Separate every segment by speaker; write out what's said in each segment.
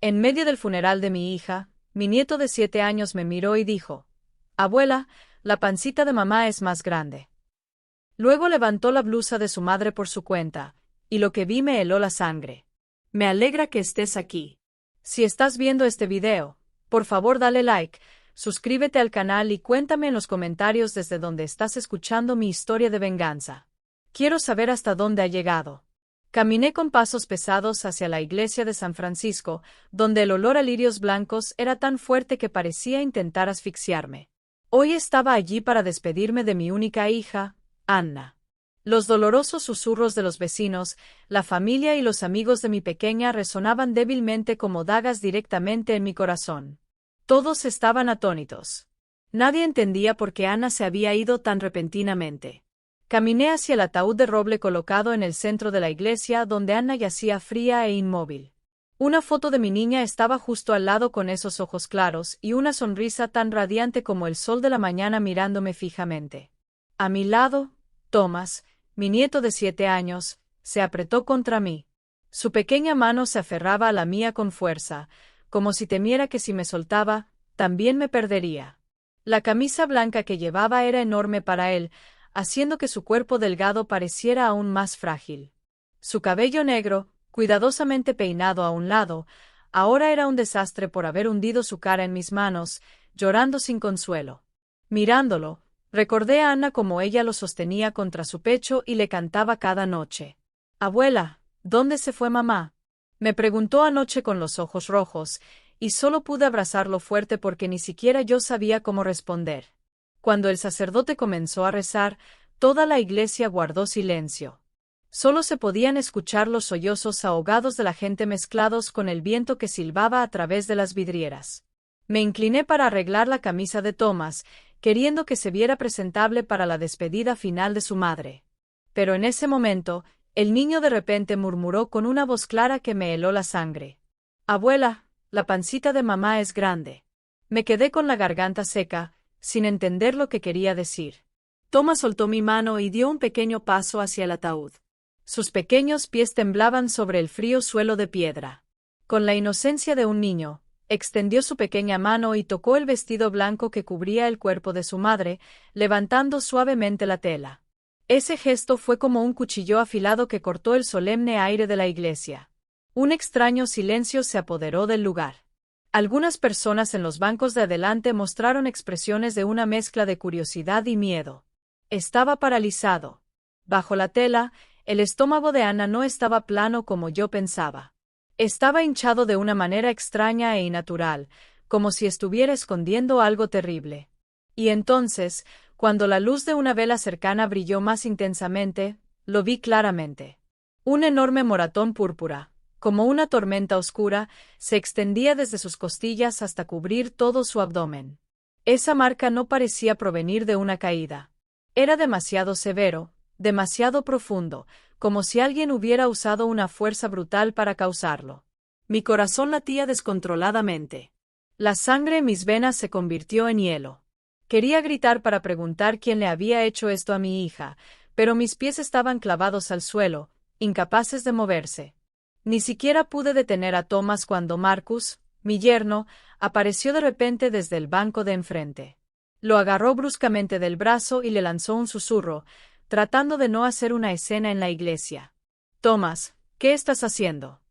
Speaker 1: En medio del funeral de mi hija, mi nieto de 7 años me miró y dijo: «Abuela, la pancita de mamá es más grande». Luego levantó la blusa de su madre por su cuenta, y lo que vi me heló la sangre. Me alegra que estés aquí. Si estás viendo este video, por favor dale like, suscríbete al canal y cuéntame en los comentarios desde donde estás escuchando mi historia de venganza. Quiero saber hasta dónde ha llegado. Caminé con pasos pesados hacia la iglesia de San Francisco, donde el olor a lirios blancos era tan fuerte que parecía intentar asfixiarme. Hoy estaba allí para despedirme de mi única hija, Anna. Los dolorosos susurros de los vecinos, la familia y los amigos de mi pequeña resonaban débilmente como dagas directamente en mi corazón. Todos estaban atónitos. Nadie entendía por qué Anna se había ido tan repentinamente. Caminé hacia el ataúd de roble colocado en el centro de la iglesia donde Anna yacía fría e inmóvil. Una foto de mi niña estaba justo al lado con esos ojos claros y una sonrisa tan radiante como el sol de la mañana mirándome fijamente. A mi lado, Thomas, mi nieto de 7 años, se apretó contra mí. Su pequeña mano se aferraba a la mía con fuerza, como si temiera que si me soltaba, también me perdería. La camisa blanca que llevaba era enorme para él, haciendo que su cuerpo delgado pareciera aún más frágil. Su cabello negro, cuidadosamente peinado a un lado, ahora era un desastre por haber hundido su cara en mis manos, llorando sin consuelo. Mirándolo, recordé a Anna como ella lo sostenía contra su pecho y le cantaba cada noche. «Abuela, ¿dónde se fue mamá?», me preguntó anoche con los ojos rojos, y solo pude abrazarlo fuerte porque ni siquiera yo sabía cómo responder. Cuando el sacerdote comenzó a rezar, toda la iglesia guardó silencio. Solo se podían escuchar los sollozos ahogados de la gente mezclados con el viento que silbaba a través de las vidrieras. Me incliné para arreglar la camisa de Thomas, queriendo que se viera presentable para la despedida final de su madre. Pero en ese momento, el niño de repente murmuró con una voz clara que me heló la sangre: «Abuela, la pancita de mamá es grande». Me quedé con la garganta seca, sin entender lo que quería decir. Thomas soltó mi mano y dio un pequeño paso hacia el ataúd. Sus pequeños pies temblaban sobre el frío suelo de piedra. Con la inocencia de un niño, extendió su pequeña mano y tocó el vestido blanco que cubría el cuerpo de su madre, levantando suavemente la tela. Ese gesto fue como un cuchillo afilado que cortó el solemne aire de la iglesia. Un extraño silencio se apoderó del lugar. Algunas personas en los bancos de adelante mostraron expresiones de una mezcla de curiosidad y miedo. Estaba paralizado. Bajo la tela, el estómago de Anna no estaba plano como yo pensaba. Estaba hinchado de una manera extraña e innatural, como si estuviera escondiendo algo terrible. Y entonces, cuando la luz de una vela cercana brilló más intensamente, lo vi claramente. Un enorme moratón púrpura, como una tormenta oscura, se extendía desde sus costillas hasta cubrir todo su abdomen. Esa marca no parecía provenir de una caída. Era demasiado severo, demasiado profundo, como si alguien hubiera usado una fuerza brutal para causarlo. Mi corazón latía descontroladamente. La sangre en mis venas se convirtió en hielo. Quería gritar para preguntar quién le había hecho esto a mi hija, pero mis pies estaban clavados al suelo, incapaces de moverse. Ni siquiera pude detener a Thomas cuando Marcus, mi yerno, apareció de repente desde el banco de enfrente. Lo agarró bruscamente del brazo y le lanzó un susurro, tratando de no hacer una escena en la iglesia. «Thomas, ¿qué estás haciendo?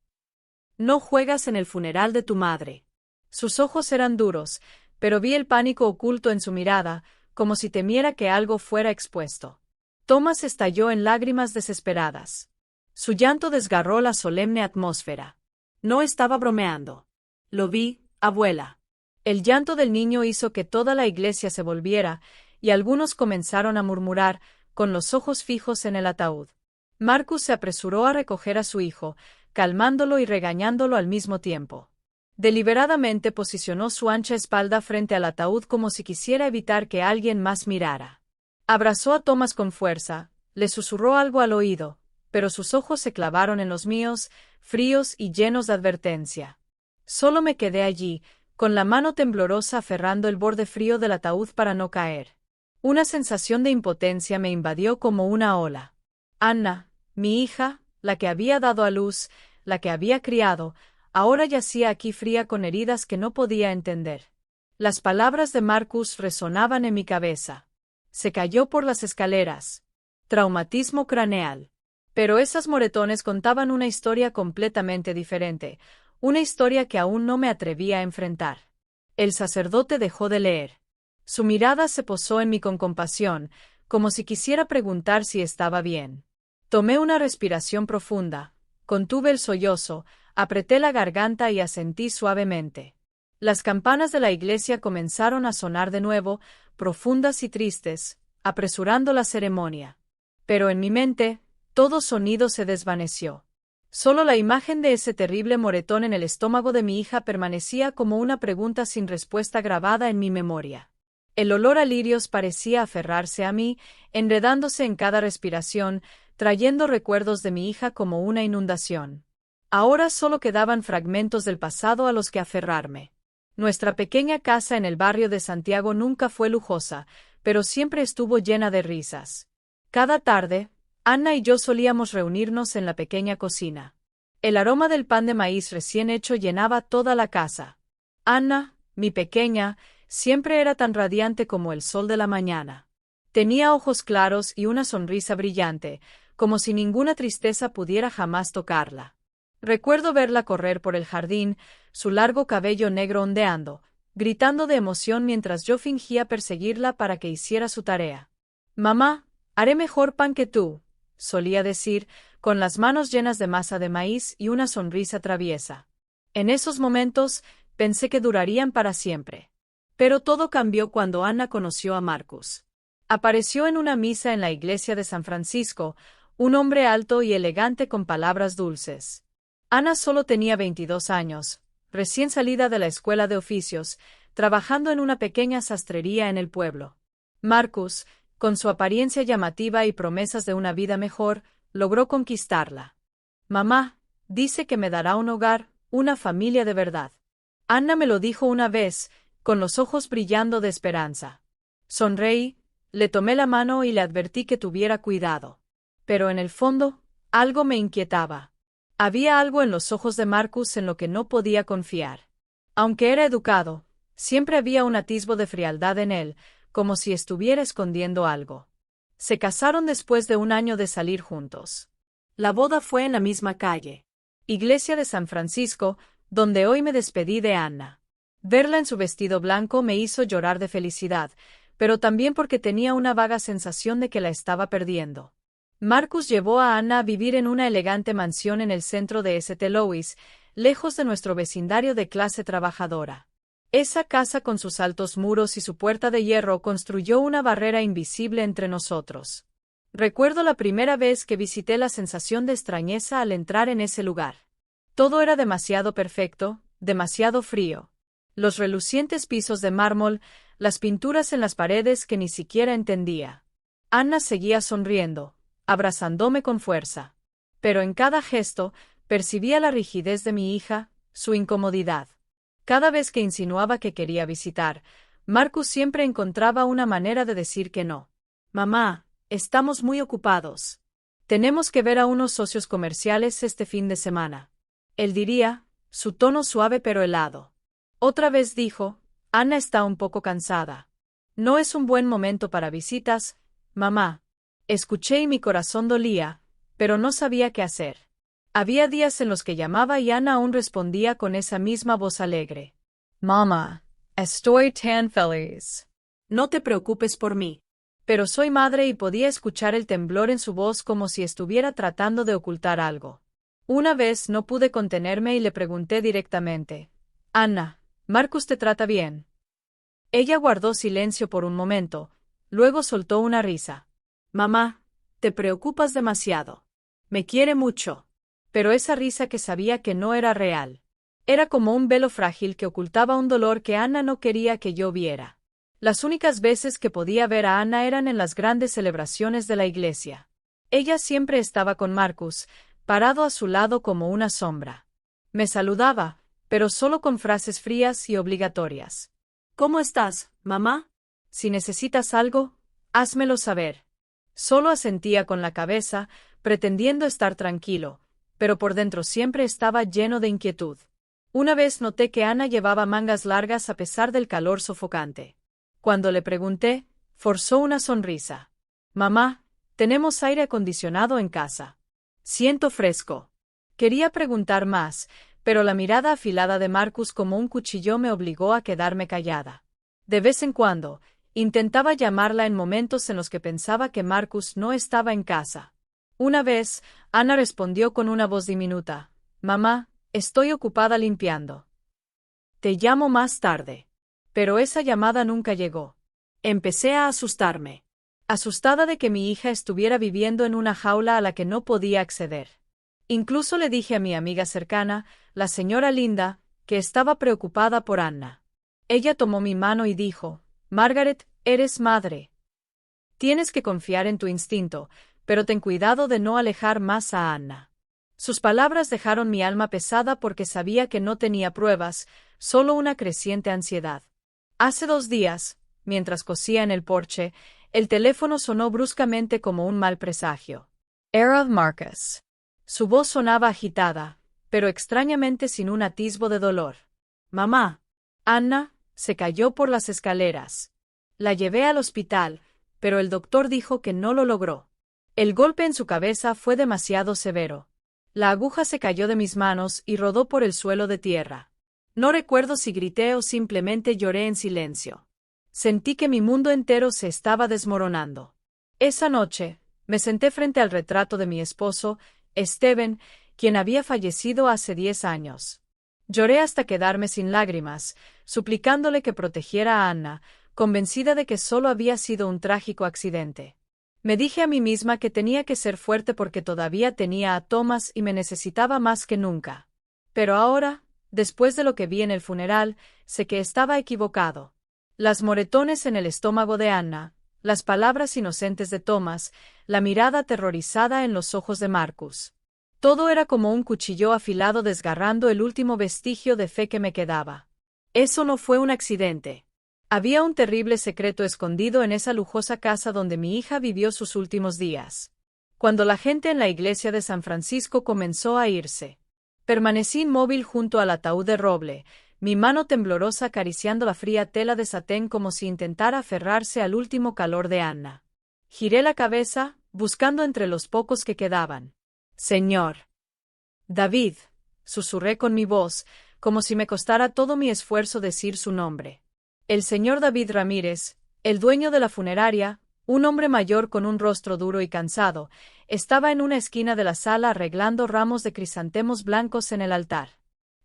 Speaker 1: No juegas en el funeral de tu madre». Sus ojos eran duros, pero vi el pánico oculto en su mirada, como si temiera que algo fuera expuesto. Thomas estalló en lágrimas desesperadas. Su llanto desgarró la solemne atmósfera. No estaba bromeando. «Lo vi, abuela». El llanto del niño hizo que toda la iglesia se volviera, y algunos comenzaron a murmurar, con los ojos fijos en el ataúd. Marcus se apresuró a recoger a su hijo, calmándolo y regañándolo al mismo tiempo. Deliberadamente posicionó su ancha espalda frente al ataúd como si quisiera evitar que alguien más mirara. Abrazó a Thomas con fuerza, le susurró algo al oído, pero sus ojos se clavaron en los míos, fríos y llenos de advertencia. Solo me quedé allí, con la mano temblorosa aferrando el borde frío del ataúd para no caer. Una sensación de impotencia me invadió como una ola. Anna, mi hija, la que había dado a luz, la que había criado, ahora yacía aquí fría con heridas que no podía entender. Las palabras de Marcus resonaban en mi cabeza. Se cayó por las escaleras. Traumatismo craneal. Pero esas moretones contaban una historia completamente diferente, una historia que aún no me atrevía a enfrentar. El sacerdote dejó de leer. Su mirada se posó en mí con compasión, como si quisiera preguntar si estaba bien. Tomé una respiración profunda, contuve el sollozo, apreté la garganta y asentí suavemente. Las campanas de la iglesia comenzaron a sonar de nuevo, profundas y tristes, apresurando la ceremonia. Pero en mi mente, todo sonido se desvaneció. Solo la imagen de ese terrible moretón en el estómago de mi hija permanecía como una pregunta sin respuesta grabada en mi memoria. El olor a lirios parecía aferrarse a mí, enredándose en cada respiración, trayendo recuerdos de mi hija como una inundación. Ahora solo quedaban fragmentos del pasado a los que aferrarme. Nuestra pequeña casa en el barrio de Santiago nunca fue lujosa, pero siempre estuvo llena de risas. Cada tarde, Anna y yo solíamos reunirnos en la pequeña cocina. El aroma del pan de maíz recién hecho llenaba toda la casa. Anna, mi pequeña, siempre era tan radiante como el sol de la mañana. Tenía ojos claros y una sonrisa brillante, como si ninguna tristeza pudiera jamás tocarla. Recuerdo verla correr por el jardín, su largo cabello negro ondeando, gritando de emoción mientras yo fingía perseguirla para que hiciera su tarea. «Mamá, haré mejor pan que tú», solía decir, con las manos llenas de masa de maíz y una sonrisa traviesa. En esos momentos, pensé que durarían para siempre. Pero todo cambió cuando Anna conoció a Marcus. Apareció en una misa en la iglesia de San Francisco, un hombre alto y elegante con palabras dulces. Anna solo tenía 22 años, recién salida de la escuela de oficios, trabajando en una pequeña sastrería en el pueblo. Marcus, con su apariencia llamativa y promesas de una vida mejor, logró conquistarla. «Mamá, dice que me dará un hogar, una familia de verdad». Anna me lo dijo una vez, con los ojos brillando de esperanza. Sonreí, le tomé la mano y le advertí que tuviera cuidado. Pero en el fondo, algo me inquietaba. Había algo en los ojos de Marcus en lo que no podía confiar. Aunque era educado, siempre había un atisbo de frialdad en él, como si estuviera escondiendo algo. Se casaron después de un año de salir juntos. La boda fue en la misma calle, iglesia de San Francisco, donde hoy me despedí de Anna. Verla en su vestido blanco me hizo llorar de felicidad, pero también porque tenía una vaga sensación de que la estaba perdiendo. Marcus llevó a Anna a vivir en una elegante mansión en el centro de St. Louis, lejos de nuestro vecindario de clase trabajadora. Esa casa con sus altos muros y su puerta de hierro construyó una barrera invisible entre nosotros. Recuerdo la primera vez que visité la sensación de extrañeza al entrar en ese lugar. Todo era demasiado perfecto, demasiado frío. Los relucientes pisos de mármol, las pinturas en las paredes que ni siquiera entendía. Anna seguía sonriendo, abrazándome con fuerza. Pero en cada gesto, percibía la rigidez de mi hija, su incomodidad. Cada vez que insinuaba que quería visitar, Marcus siempre encontraba una manera de decir que no. «Mamá, estamos muy ocupados. Tenemos que ver a unos socios comerciales este fin de semana». Él diría, su tono suave pero helado. Otra vez dijo, «Anna está un poco cansada. No es un buen momento para visitas, mamá». Escuché y mi corazón dolía, pero no sabía qué hacer. Había días en los que llamaba y Anna aún respondía con esa misma voz alegre. «Mamá, estoy tan feliz. No te preocupes por mí». Pero soy madre y podía escuchar el temblor en su voz como si estuviera tratando de ocultar algo. Una vez no pude contenerme y le pregunté directamente. «Anna, ¿Marcus te trata bien?» Ella guardó silencio por un momento, luego soltó una risa. «Mamá, te preocupas demasiado. Me quiere mucho». Pero esa risa que sabía que no era real. Era como un velo frágil que ocultaba un dolor que Anna no quería que yo viera. Las únicas veces que podía ver a Anna eran en las grandes celebraciones de la iglesia. Ella siempre estaba con Marcus, parado a su lado como una sombra. Me saludaba, pero solo con frases frías y obligatorias. «¿Cómo estás, mamá? Si necesitas algo, házmelo saber». Solo asentía con la cabeza, pretendiendo estar tranquilo, pero por dentro siempre estaba lleno de inquietud. Una vez noté que Anna llevaba mangas largas a pesar del calor sofocante. Cuando le pregunté, forzó una sonrisa. Mamá, tenemos aire acondicionado en casa. Siento fresco. Quería preguntar más, pero la mirada afilada de Marcus como un cuchillo me obligó a quedarme callada. De vez en cuando, intentaba llamarla en momentos en los que pensaba que Marcus no estaba en casa. Una vez, Anna respondió con una voz diminuta. Mamá, estoy ocupada limpiando. Te llamo más tarde. Pero esa llamada nunca llegó. Empecé a asustarme. Asustada de que mi hija estuviera viviendo en una jaula a la que no podía acceder. Incluso le dije a mi amiga cercana, la señora Linda, que estaba preocupada por Anna. Ella tomó mi mano y dijo, Margaret, eres madre. Tienes que confiar en tu instinto, pero ten cuidado de no alejar más a Anna. Sus palabras dejaron mi alma pesada porque sabía que no tenía pruebas, solo una creciente ansiedad. Hace 2 días, mientras cosía en el porche, el teléfono sonó bruscamente como un mal presagio. Era Marcus. Su voz sonaba agitada, pero extrañamente sin un atisbo de dolor. Mamá. Anna se cayó por las escaleras. La llevé al hospital, pero el doctor dijo que no lo logró. El golpe en su cabeza fue demasiado severo. La aguja se cayó de mis manos y rodó por el suelo de tierra. No recuerdo si grité o simplemente lloré en silencio. Sentí que mi mundo entero se estaba desmoronando. Esa noche, me senté frente al retrato de mi esposo, Steven, quien había fallecido hace 10 años. Lloré hasta quedarme sin lágrimas, suplicándole que protegiera a Anna, convencida de que solo había sido un trágico accidente. Me dije a mí misma que tenía que ser fuerte porque todavía tenía a Thomas y me necesitaba más que nunca. Pero ahora, después de lo que vi en el funeral, sé que estaba equivocado. Las moretones en el estómago de Anna, las palabras inocentes de Thomas, la mirada aterrorizada en los ojos de Marcus. Todo era como un cuchillo afilado desgarrando el último vestigio de fe que me quedaba. Eso no fue un accidente. Había un terrible secreto escondido en esa lujosa casa donde mi hija vivió sus últimos días. Cuando la gente en la iglesia de San Francisco comenzó a irse, permanecí inmóvil junto al ataúd de roble, mi mano temblorosa acariciando la fría tela de satén como si intentara aferrarse al último calor de Anna. Giré la cabeza, buscando entre los pocos que quedaban. Señor David, susurré con mi voz, como si me costara todo mi esfuerzo decir su nombre. El señor David Ramírez, el dueño de la funeraria, un hombre mayor con un rostro duro y cansado, estaba en una esquina de la sala arreglando ramos de crisantemos blancos en el altar.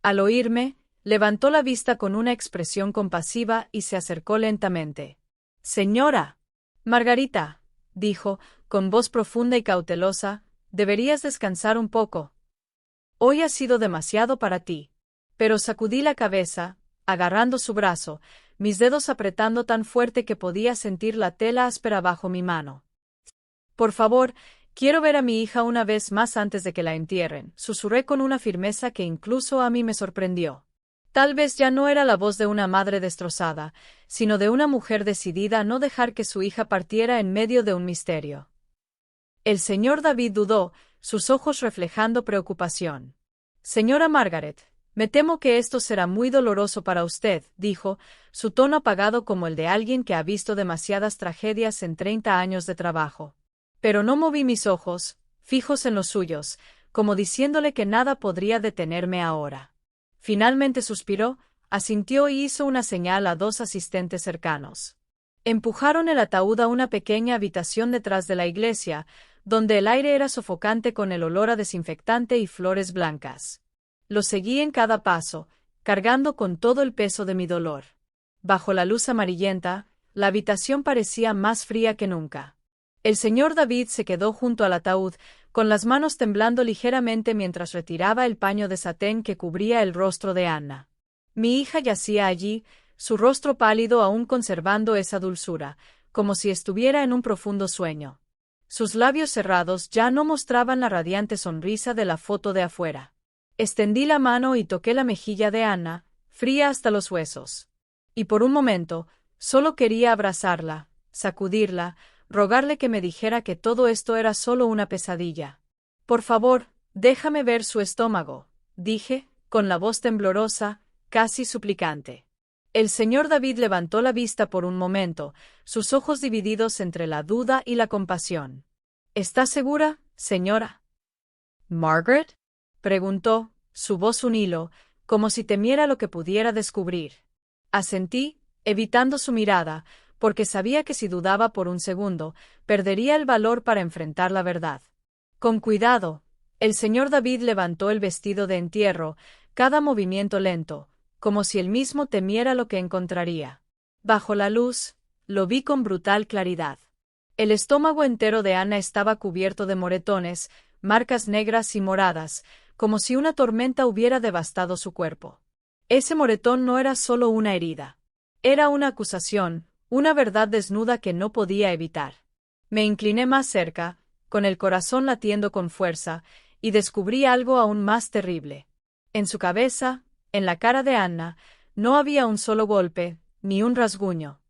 Speaker 1: Al oírme, levantó la vista con una expresión compasiva y se acercó lentamente. Señora Margarita, dijo, con voz profunda y cautelosa, deberías descansar un poco. Hoy ha sido demasiado para ti. Pero sacudí la cabeza, agarrando su brazo, mis dedos apretando tan fuerte que podía sentir la tela áspera bajo mi mano. Por favor, quiero ver a mi hija una vez más antes de que la entierren, susurré con una firmeza que incluso a mí me sorprendió. Tal vez ya no era la voz de una madre destrozada, sino de una mujer decidida a no dejar que su hija partiera en medio de un misterio. El señor David dudó, sus ojos reflejando preocupación. Señora Margaret, me temo que esto será muy doloroso para usted, dijo, su tono apagado como el de alguien que ha visto demasiadas tragedias en 30 años de trabajo. Pero no moví mis ojos, fijos en los suyos, como diciéndole que nada podría detenerme ahora. Finalmente suspiró, asintió y hizo una señal a 2 asistentes cercanos. Empujaron el ataúd a una pequeña habitación detrás de la iglesia, donde el aire era sofocante con el olor a desinfectante y flores blancas. Lo seguí en cada paso, cargando con todo el peso de mi dolor. Bajo la luz amarillenta, la habitación parecía más fría que nunca. El señor David se quedó junto al ataúd, con las manos temblando ligeramente mientras retiraba el paño de satén que cubría el rostro de Anna. Mi hija yacía allí, su rostro pálido aún conservando esa dulzura, como si estuviera en un profundo sueño. Sus labios cerrados ya no mostraban la radiante sonrisa de la foto de afuera. Extendí la mano y toqué la mejilla de Anna, fría hasta los huesos. Y por un momento, solo quería abrazarla, sacudirla, rogarle que me dijera que todo esto era solo una pesadilla. Por favor, déjame ver su estómago, dije, con la voz temblorosa, casi suplicante. El señor David levantó la vista por un momento, sus ojos divididos entre la duda y la compasión. ¿Está segura, señora? ¿Margaret? Preguntó, su voz un hilo, como si temiera lo que pudiera descubrir. Asentí, evitando su mirada, porque sabía que si dudaba por un segundo, perdería el valor para enfrentar la verdad. Con cuidado, el señor David levantó el vestido de entierro, cada movimiento lento, como si él mismo temiera lo que encontraría. Bajo la luz, lo vi con brutal claridad. El estómago entero de Anna estaba cubierto de moretones, marcas negras y moradas, como si una tormenta hubiera devastado su cuerpo. Ese moretón no era solo una herida. Era una acusación, una verdad desnuda que no podía evitar. Me incliné más cerca, con el corazón latiendo con fuerza, y descubrí algo aún más terrible. En su cabeza, en la cara de Anna, no había un solo golpe, ni un rasguño.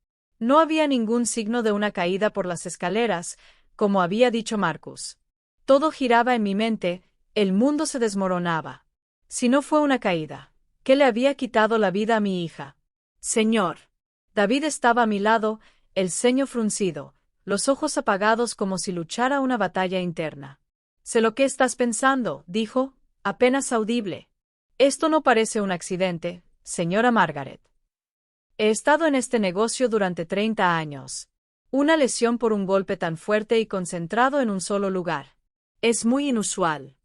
Speaker 1: No había ningún signo de una caída por las escaleras, como había dicho Marcus. Todo giraba en mi mente, el mundo se desmoronaba. Si no fue una caída, ¿qué le había quitado la vida a mi hija? Señor. David estaba a mi lado, el ceño fruncido, los ojos apagados como si luchara una batalla interna. Sé lo que estás pensando, dijo, apenas audible. Esto no parece un accidente, señora Margaret. He estado en este negocio durante 30 años. Una lesión por un golpe tan fuerte y concentrado en un solo lugar. Es muy inusual.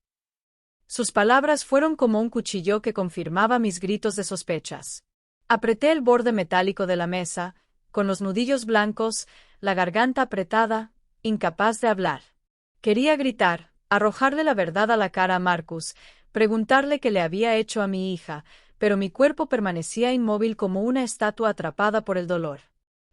Speaker 1: Sus palabras fueron como un cuchillo que confirmaba mis gritos de sospechas. Apreté el borde metálico de la mesa, con los nudillos blancos, la garganta apretada, incapaz de hablar. Quería gritar, arrojarle la verdad a la cara a Marcus, preguntarle qué le había hecho a mi hija, pero mi cuerpo permanecía inmóvil como una estatua atrapada por el dolor.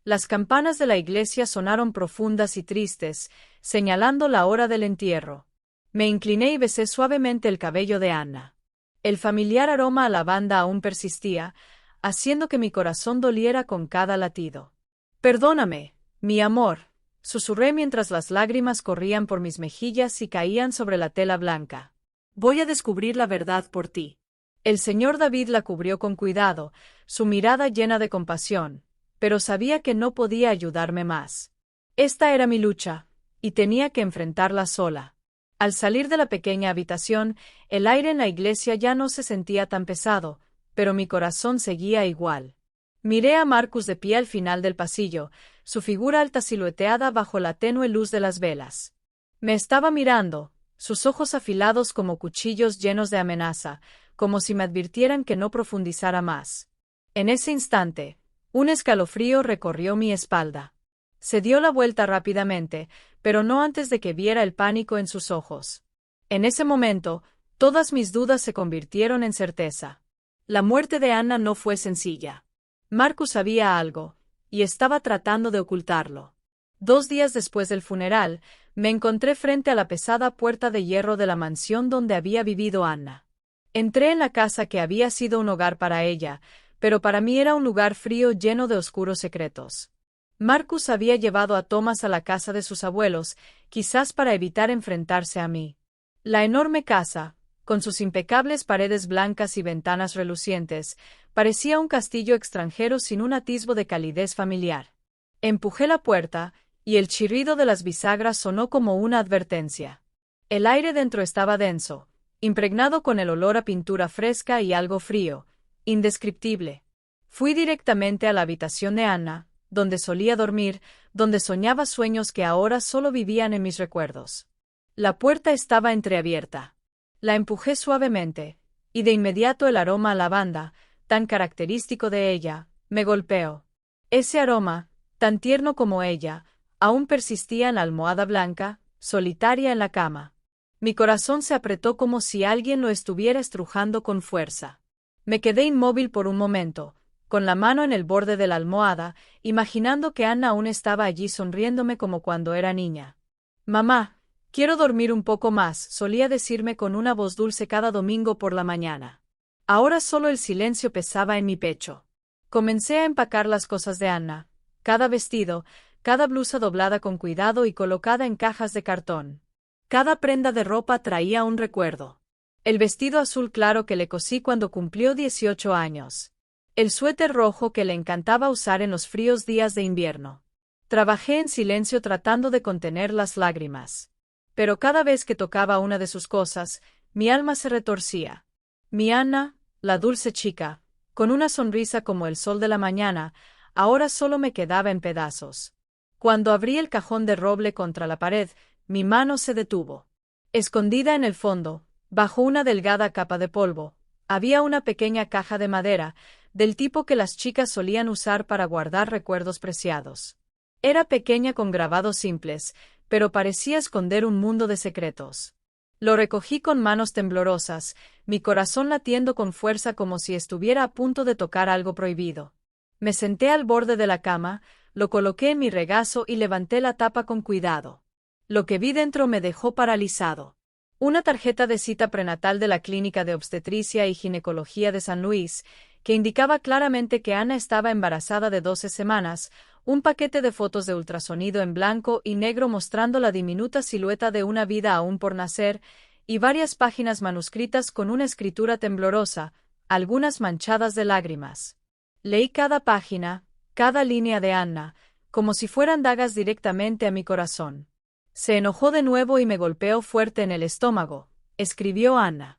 Speaker 1: Las campanas de la iglesia sonaron profundas y tristes, señalando la hora del entierro. Me incliné y besé suavemente el cabello de Anna. El familiar aroma a lavanda aún persistía, haciendo que mi corazón doliera con cada latido. Perdóname, mi amor, susurré mientras las lágrimas corrían por mis mejillas y caían sobre la tela blanca. Voy a descubrir la verdad por ti. El señor David la cubrió con cuidado, su mirada llena de compasión, pero sabía que no podía ayudarme más. Esta era mi lucha, y tenía que enfrentarla sola. Al salir de la pequeña habitación, el aire en la iglesia ya no se sentía tan pesado, pero mi corazón seguía igual. Miré a Marcus de pie al final del pasillo, su figura alta silueteada bajo la tenue luz de las velas. Me estaba mirando, sus ojos afilados como cuchillos llenos de amenaza, como si me advirtieran que no profundizara más. En ese instante, un escalofrío recorrió mi espalda. Se dio la vuelta rápidamente, pero no antes de que viera el pánico en sus ojos. En ese momento, todas mis dudas se convirtieron en certeza. La muerte de Anna no fue sencilla. Marcus sabía algo, y estaba tratando de ocultarlo. 2 días después del funeral, me encontré frente a la pesada puerta de hierro de la mansión donde había vivido Anna. Entré en la casa que había sido un hogar para ella, pero para mí era un lugar frío lleno de oscuros secretos. Marcus había llevado a Thomas a la casa de sus abuelos, quizás para evitar enfrentarse a mí. La enorme casa, con sus impecables paredes blancas y ventanas relucientes, parecía un castillo extranjero sin un atisbo de calidez familiar. Empujé la puerta, y el chirrido de las bisagras sonó como una advertencia. El aire dentro estaba denso, impregnado con el olor a pintura fresca y algo frío, indescriptible. Fui directamente a la habitación de Anna, donde solía dormir, donde soñaba sueños que ahora solo vivían en mis recuerdos. La puerta estaba entreabierta. La empujé suavemente, y de inmediato el aroma a lavanda, tan característico de ella, me golpeó. Ese aroma, tan tierno como ella, aún persistía en la almohada blanca, solitaria en la cama. Mi corazón se apretó como si alguien lo estuviera estrujando con fuerza. Me quedé inmóvil por un momento, con la mano en el borde de la almohada, imaginando que Anna aún estaba allí sonriéndome como cuando era niña. «Mamá, quiero dormir un poco más», solía decirme con una voz dulce cada domingo por la mañana. Ahora solo el silencio pesaba en mi pecho. Comencé a empacar las cosas de Anna, cada vestido, cada blusa doblada con cuidado y colocada en cajas de cartón. Cada prenda de ropa traía un recuerdo. El vestido azul claro que le cosí cuando cumplió 18 años. El suéter rojo que le encantaba usar en los fríos días de invierno. Trabajé en silencio tratando de contener las lágrimas. Pero cada vez que tocaba una de sus cosas, mi alma se retorcía. Mi Anna, la dulce chica, con una sonrisa como el sol de la mañana, ahora solo me quedaba en pedazos. Cuando abrí el cajón de roble contra la pared, mi mano se detuvo. Escondida en el fondo, bajo una delgada capa de polvo, había una pequeña caja de madera, del tipo que las chicas solían usar para guardar recuerdos preciados. Era pequeña con grabados simples, pero parecía esconder un mundo de secretos. Lo recogí con manos temblorosas, mi corazón latiendo con fuerza como si estuviera a punto de tocar algo prohibido. Me senté al borde de la cama, lo coloqué en mi regazo y levanté la tapa con cuidado. Lo que vi dentro me dejó paralizado. Una tarjeta de cita prenatal de la Clínica de Obstetricia y Ginecología de San Luis, que indicaba claramente que Anna estaba embarazada de 12 semanas, un paquete de fotos de ultrasonido en blanco y negro mostrando la diminuta silueta de una vida aún por nacer, y varias páginas manuscritas con una escritura temblorosa, algunas manchadas de lágrimas. Leí cada página, cada línea de Anna, como si fueran dagas directamente a mi corazón. Se enojó de nuevo y me golpeó fuerte en el estómago, escribió Anna.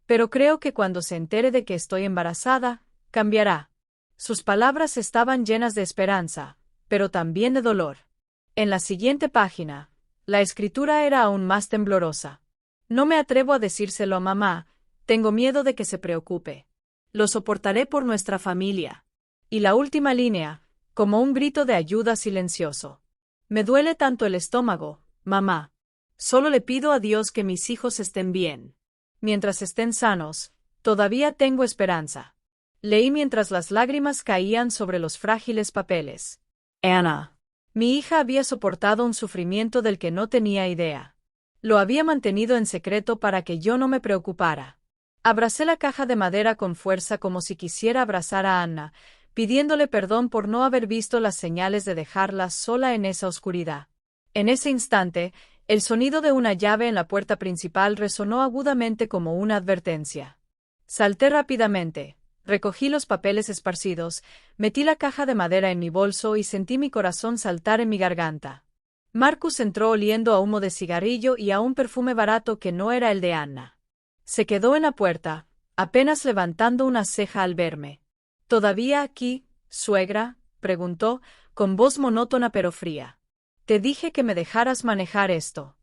Speaker 1: Pero creo que cuando se entere de que estoy embarazada, cambiará. Sus palabras estaban llenas de esperanza, pero también de dolor. En la siguiente página, la escritura era aún más temblorosa. No me atrevo a decírselo a mamá, tengo miedo de que se preocupe. Lo soportaré por nuestra familia. Y la última línea, como un grito de ayuda silencioso. Me duele tanto el estómago, mamá. Solo le pido a Dios que mis hijos estén bien. Mientras estén sanos, todavía tengo esperanza. Leí mientras las lágrimas caían sobre los frágiles papeles. Anna. Mi hija había soportado un sufrimiento del que no tenía idea. Lo había mantenido en secreto para que yo no me preocupara. Abracé la caja de madera con fuerza como si quisiera abrazar a Anna, pidiéndole perdón por no haber visto las señales de dejarla sola en esa oscuridad. En ese instante, el sonido de una llave en la puerta principal resonó agudamente como una advertencia. Salté rápidamente. Recogí los papeles esparcidos, metí la caja de madera en mi bolso y sentí mi corazón saltar en mi garganta. Marcus entró oliendo a humo de cigarrillo y a un perfume barato que no era el de Anna. Se quedó en la puerta, apenas levantando una ceja al verme. ¿Todavía aquí, suegra?, preguntó, con voz monótona pero fría. Te dije que me dejaras manejar esto.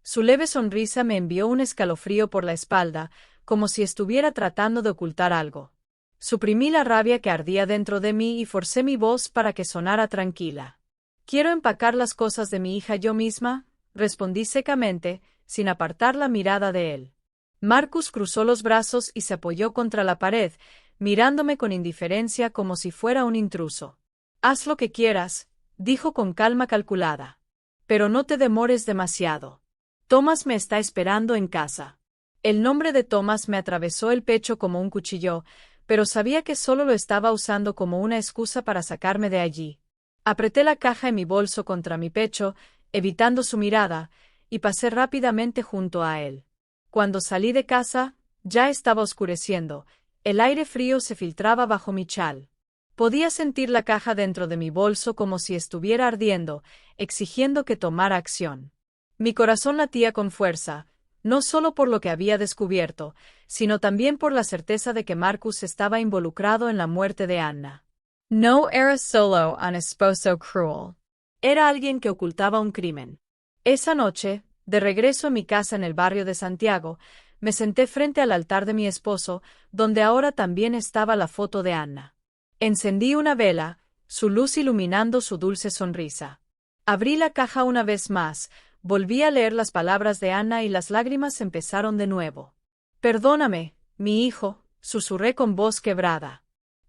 Speaker 1: Su leve sonrisa me envió un escalofrío por la espalda, como si estuviera tratando de ocultar algo. Suprimí la rabia que ardía dentro de mí y forcé mi voz para que sonara tranquila. Quiero empacar las cosas de mi hija yo misma, respondí secamente, sin apartar la mirada de él. Marcus cruzó los brazos y se apoyó contra la pared, mirándome con indiferencia como si fuera un intruso. Haz lo que quieras, dijo con calma calculada. Pero no te demores demasiado. Thomas me está esperando en casa. El nombre de Thomas me atravesó el pecho como un cuchillo, pero sabía que solo lo estaba usando como una excusa para sacarme de allí. Apreté la caja en mi bolso contra mi pecho, evitando su mirada, y pasé rápidamente junto a él. Cuando salí de casa, ya estaba oscureciendo, el aire frío se filtraba bajo mi chal. Podía sentir la caja dentro de mi bolso como si estuviera ardiendo, exigiendo que tomara acción. Mi corazón latía con fuerza, no solo por lo que había descubierto, sino también por la certeza de que Marcus estaba involucrado en la muerte de Anna. No era solo un esposo cruel. Era alguien que ocultaba un crimen. Esa noche, de regreso a mi casa en el barrio de Santiago, me senté frente al altar de mi esposo, donde ahora también estaba la foto de Anna. Encendí una vela, su luz iluminando su dulce sonrisa. Abrí la caja una vez más, volví a leer las palabras de Anna y las lágrimas empezaron de nuevo. Perdóname, mi hijo, susurré con voz quebrada.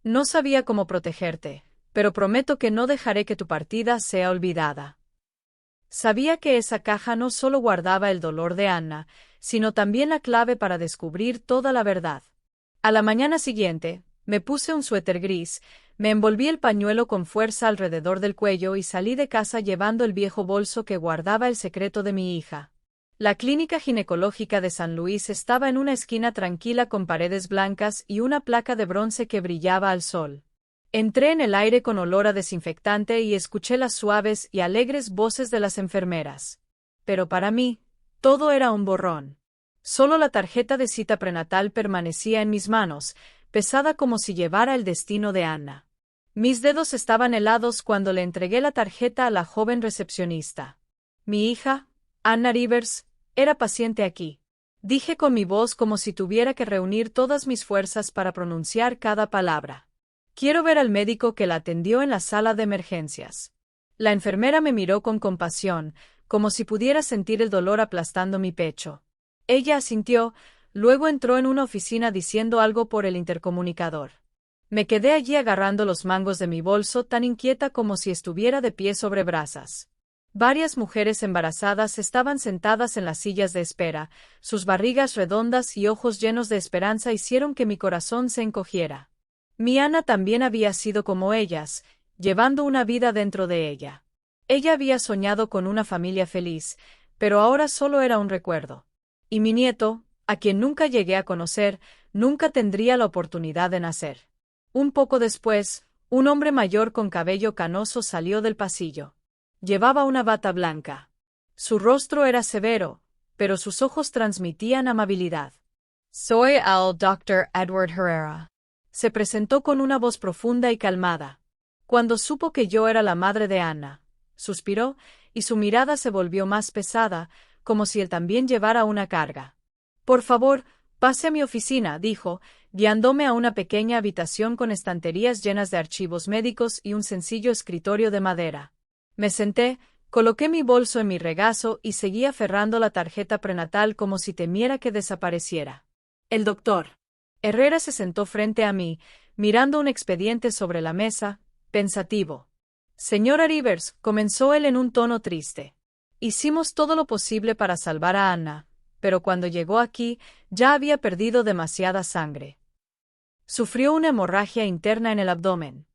Speaker 1: No sabía cómo protegerte, pero prometo que no dejaré que tu partida sea olvidada. Sabía que esa caja no solo guardaba el dolor de Anna, sino también la clave para descubrir toda la verdad. A la mañana siguiente, me puse un suéter gris, me envolví el pañuelo con fuerza alrededor del cuello y salí de casa llevando el viejo bolso que guardaba el secreto de mi hija. La clínica ginecológica de San Luis estaba en una esquina tranquila con paredes blancas y una placa de bronce que brillaba al sol. Entré en el aire con olor a desinfectante y escuché las suaves y alegres voces de las enfermeras. Pero para mí, todo era un borrón. Solo la tarjeta de cita prenatal permanecía en mis manos, pesada como si llevara el destino de Anna. Mis dedos estaban helados cuando le entregué la tarjeta a la joven recepcionista. Mi hija, Anna Rivers, era paciente aquí. Dije con mi voz como si tuviera que reunir todas mis fuerzas para pronunciar cada palabra. Quiero ver al médico que la atendió en la sala de emergencias. La enfermera me miró con compasión, como si pudiera sentir el dolor aplastando mi pecho. Ella asintió, luego entró en una oficina diciendo algo por el intercomunicador. Me quedé allí agarrando los mangos de mi bolso tan inquieta como si estuviera de pie sobre brasas. Varias mujeres embarazadas estaban sentadas en las sillas de espera, sus barrigas redondas y ojos llenos de esperanza hicieron que mi corazón se encogiera. Mi Ana también había sido como ellas, llevando una vida dentro de ella. Ella había soñado con una familia feliz, pero ahora solo era un recuerdo. Y mi nieto, a quien nunca llegué a conocer, nunca tendría la oportunidad de nacer. Un poco después, un hombre mayor con cabello canoso salió del pasillo. Llevaba una bata blanca. Su rostro era severo, pero sus ojos transmitían amabilidad. Soy el Dr. Edward Herrera. Se presentó con una voz profunda y calmada. Cuando supo que yo era la madre de Anna, suspiró, y su mirada se volvió más pesada, como si él también llevara una carga. Por favor, pase a mi oficina, dijo, guiándome a una pequeña habitación con estanterías llenas de archivos médicos y un sencillo escritorio de madera. Me senté, coloqué mi bolso en mi regazo y seguí aferrando la tarjeta prenatal como si temiera que desapareciera. El doctor Herrera se sentó frente a mí, mirando un expediente sobre la mesa, pensativo. Señora Rivers, comenzó él en un tono triste. Hicimos todo lo posible para salvar a Anna, pero cuando llegó aquí, ya había perdido demasiada sangre. Sufrió una hemorragia interna en el abdomen.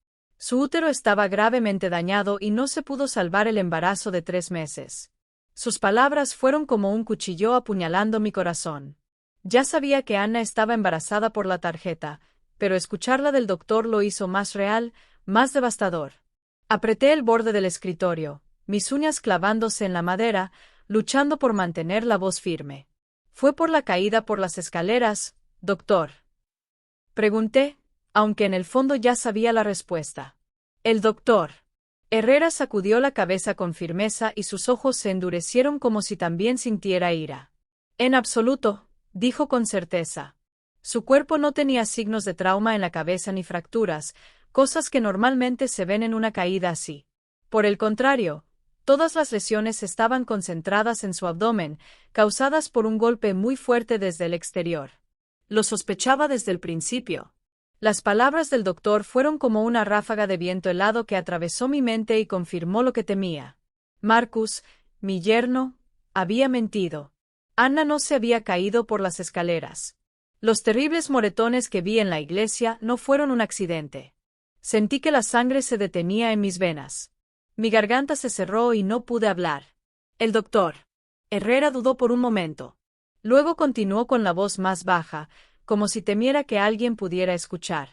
Speaker 1: Su útero estaba gravemente dañado y no se pudo salvar el embarazo de 3 meses. Sus palabras fueron como un cuchillo apuñalando mi corazón. Ya sabía que Anna estaba embarazada por la tarjeta, pero escucharla del doctor lo hizo más real, más devastador. Apreté el borde del escritorio, mis uñas clavándose en la madera, luchando por mantener la voz firme. ¿Fue por la caída por las escaleras, doctor? Pregunté, aunque en el fondo ya sabía la respuesta. El doctor Herrera sacudió la cabeza con firmeza y sus ojos se endurecieron como si también sintiera ira. En absoluto, dijo con certeza. Su cuerpo no tenía signos de trauma en la cabeza ni fracturas, cosas que normalmente se ven en una caída así. Por el contrario, todas las lesiones estaban concentradas en su abdomen, causadas por un golpe muy fuerte desde el exterior. Lo sospechaba desde el principio. Las palabras del doctor fueron como una ráfaga de viento helado que atravesó mi mente y confirmó lo que temía. Marcus, mi yerno, había mentido. Anna no se había caído por las escaleras. Los terribles moretones que vi en la iglesia no fueron un accidente. Sentí que la sangre se detenía en mis venas. Mi garganta se cerró y no pude hablar. El doctor Herrera dudó por un momento. Luego continuó con la voz más baja, como si temiera que alguien pudiera escuchar.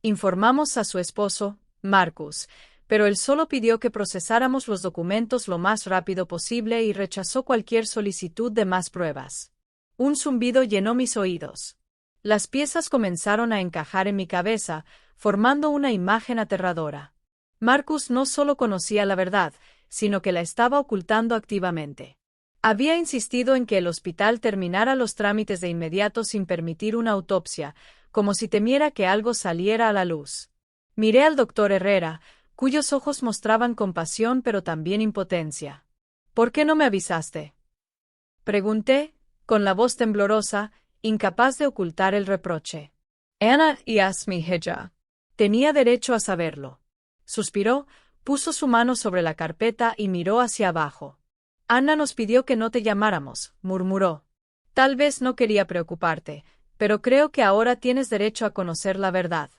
Speaker 1: Informamos a su esposo, Marcus, pero él solo pidió que procesáramos los documentos lo más rápido posible y rechazó cualquier solicitud de más pruebas. Un zumbido llenó mis oídos. Las piezas comenzaron a encajar en mi cabeza, formando una imagen aterradora. Marcus no solo conocía la verdad, sino que la estaba ocultando activamente. Había insistido en que el hospital terminara los trámites de inmediato sin permitir una autopsia, como si temiera que algo saliera a la luz. Miré al doctor Herrera, cuyos ojos mostraban compasión pero también impotencia. ¿Por qué no me avisaste? Pregunté, con la voz temblorosa, incapaz de ocultar el reproche. Anna es mi hija. Tenía derecho a saberlo. Suspiró, puso su mano sobre la carpeta y miró hacia abajo. Anna nos pidió que no te llamáramos, murmuró. Tal vez no quería preocuparte, pero creo que ahora tienes derecho a conocer la verdad.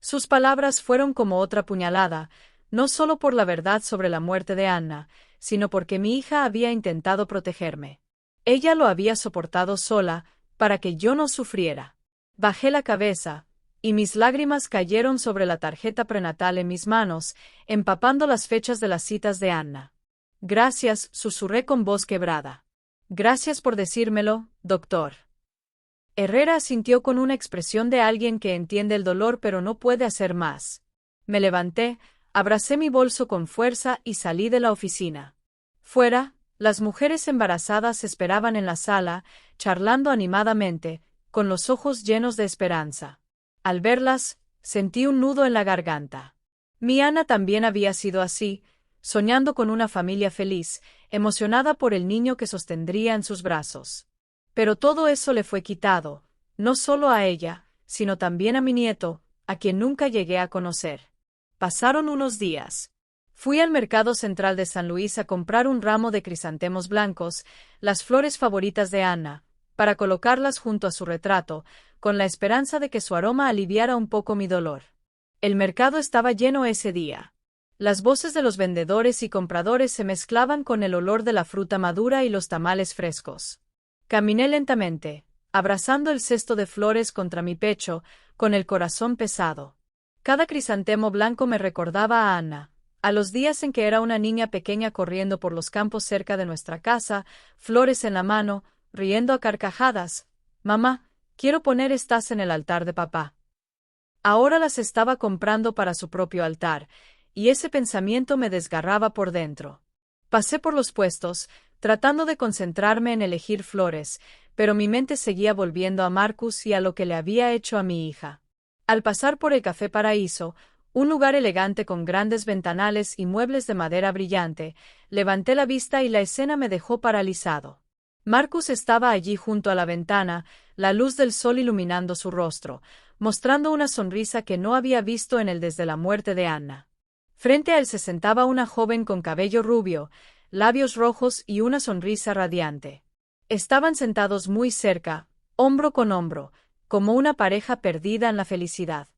Speaker 1: Sus palabras fueron como otra puñalada, no solo por la verdad sobre la muerte de Anna, sino porque mi hija había intentado protegerme. Ella lo había soportado sola, para que yo no sufriera. Bajé la cabeza, y mis lágrimas cayeron sobre la tarjeta prenatal en mis manos, empapando las fechas de las citas de Anna. Gracias, susurré con voz quebrada. Gracias por decírmelo, doctor. Herrera asintió con una expresión de alguien que entiende el dolor pero no puede hacer más. Me levanté, abracé mi bolso con fuerza y salí de la oficina. Fuera, las mujeres embarazadas esperaban en la sala, charlando animadamente, con los ojos llenos de esperanza. Al verlas, sentí un nudo en la garganta. Mi Ana también había sido así, soñando con una familia feliz, emocionada por el niño que sostendría en sus brazos. Pero todo eso le fue quitado, no solo a ella, sino también a mi nieto, a quien nunca llegué a conocer. Pasaron unos días. Fui al mercado central de San Luis a comprar un ramo de crisantemos blancos, las flores favoritas de Ana, para colocarlas junto a su retrato, con la esperanza de que su aroma aliviara un poco mi dolor. El mercado estaba lleno ese día. Las voces de los vendedores y compradores se mezclaban con el olor de la fruta madura y los tamales frescos. Caminé lentamente, abrazando el cesto de flores contra mi pecho, con el corazón pesado. Cada crisantemo blanco me recordaba a Ana, a los días en que era una niña pequeña corriendo por los campos cerca de nuestra casa, flores en la mano, riendo a carcajadas. Mamá, quiero poner estas en el altar de papá. Ahora las estaba comprando para su propio altar, y ese pensamiento me desgarraba por dentro. Pasé por los puestos, tratando de concentrarme en elegir flores, pero mi mente seguía volviendo a Marcus y a lo que le había hecho a mi hija. Al pasar por el Café Paraíso, un lugar elegante con grandes ventanales y muebles de madera brillante, levanté la vista y la escena me dejó paralizado. Marcus estaba allí junto a la ventana, la luz del sol iluminando su rostro, mostrando una sonrisa que no había visto en él desde la muerte de Anna. Frente a él se sentaba una joven con cabello rubio, labios rojos y una sonrisa radiante. Estaban sentados muy cerca, hombro con hombro, como una pareja perdida en la felicidad.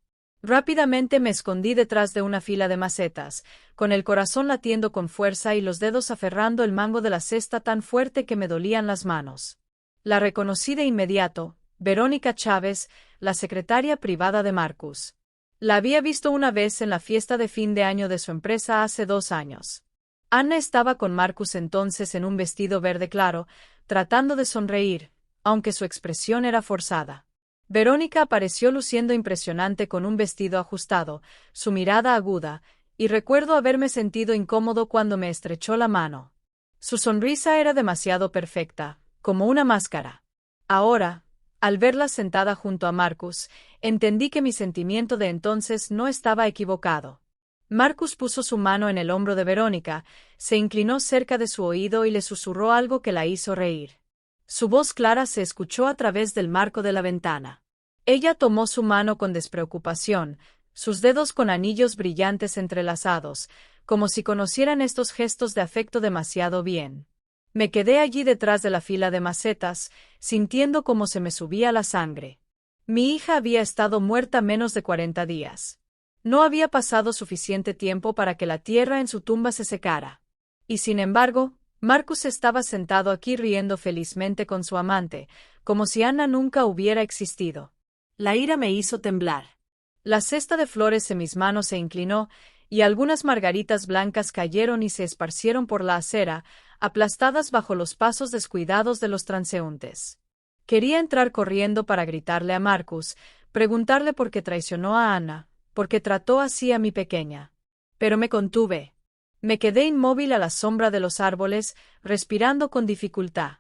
Speaker 1: Rápidamente me escondí detrás de una fila de macetas, con el corazón latiendo con fuerza y los dedos aferrando el mango de la cesta tan fuerte que me dolían las manos. La reconocí de inmediato, Verónica Chávez, la secretaria privada de Marcus. La había visto una vez en la fiesta de fin de año de su empresa hace 2 años. Anna estaba con Marcus entonces en un vestido verde claro, tratando de sonreír, aunque su expresión era forzada. Verónica apareció luciendo impresionante con un vestido ajustado, su mirada aguda, y recuerdo haberme sentido incómodo cuando me estrechó la mano. Su sonrisa era demasiado perfecta, como una máscara. Ahora, al verla sentada junto a Marcus, entendí que mi sentimiento de entonces no estaba equivocado. Marcus puso su mano en el hombro de Verónica, se inclinó cerca de su oído y le susurró algo que la hizo reír. Su voz clara se escuchó a través del marco de la ventana. Ella tomó su mano con despreocupación, sus dedos con anillos brillantes entrelazados, como si conocieran estos gestos de afecto demasiado bien. Me quedé allí detrás de la fila de macetas, sintiendo cómo se me subía la sangre. Mi hija había estado muerta menos de 40 días. No había pasado suficiente tiempo para que la tierra en su tumba se secara. Y sin embargo, Marcus estaba sentado aquí riendo felizmente con su amante, como si Anna nunca hubiera existido. La ira me hizo temblar. La cesta de flores en mis manos se inclinó, y algunas margaritas blancas cayeron y se esparcieron por la acera, aplastadas bajo los pasos descuidados de los transeúntes. Quería entrar corriendo para gritarle a Marcus, preguntarle por qué traicionó a Anna, por qué trató así a mi pequeña. Pero me contuve. Me quedé inmóvil a la sombra de los árboles, respirando con dificultad.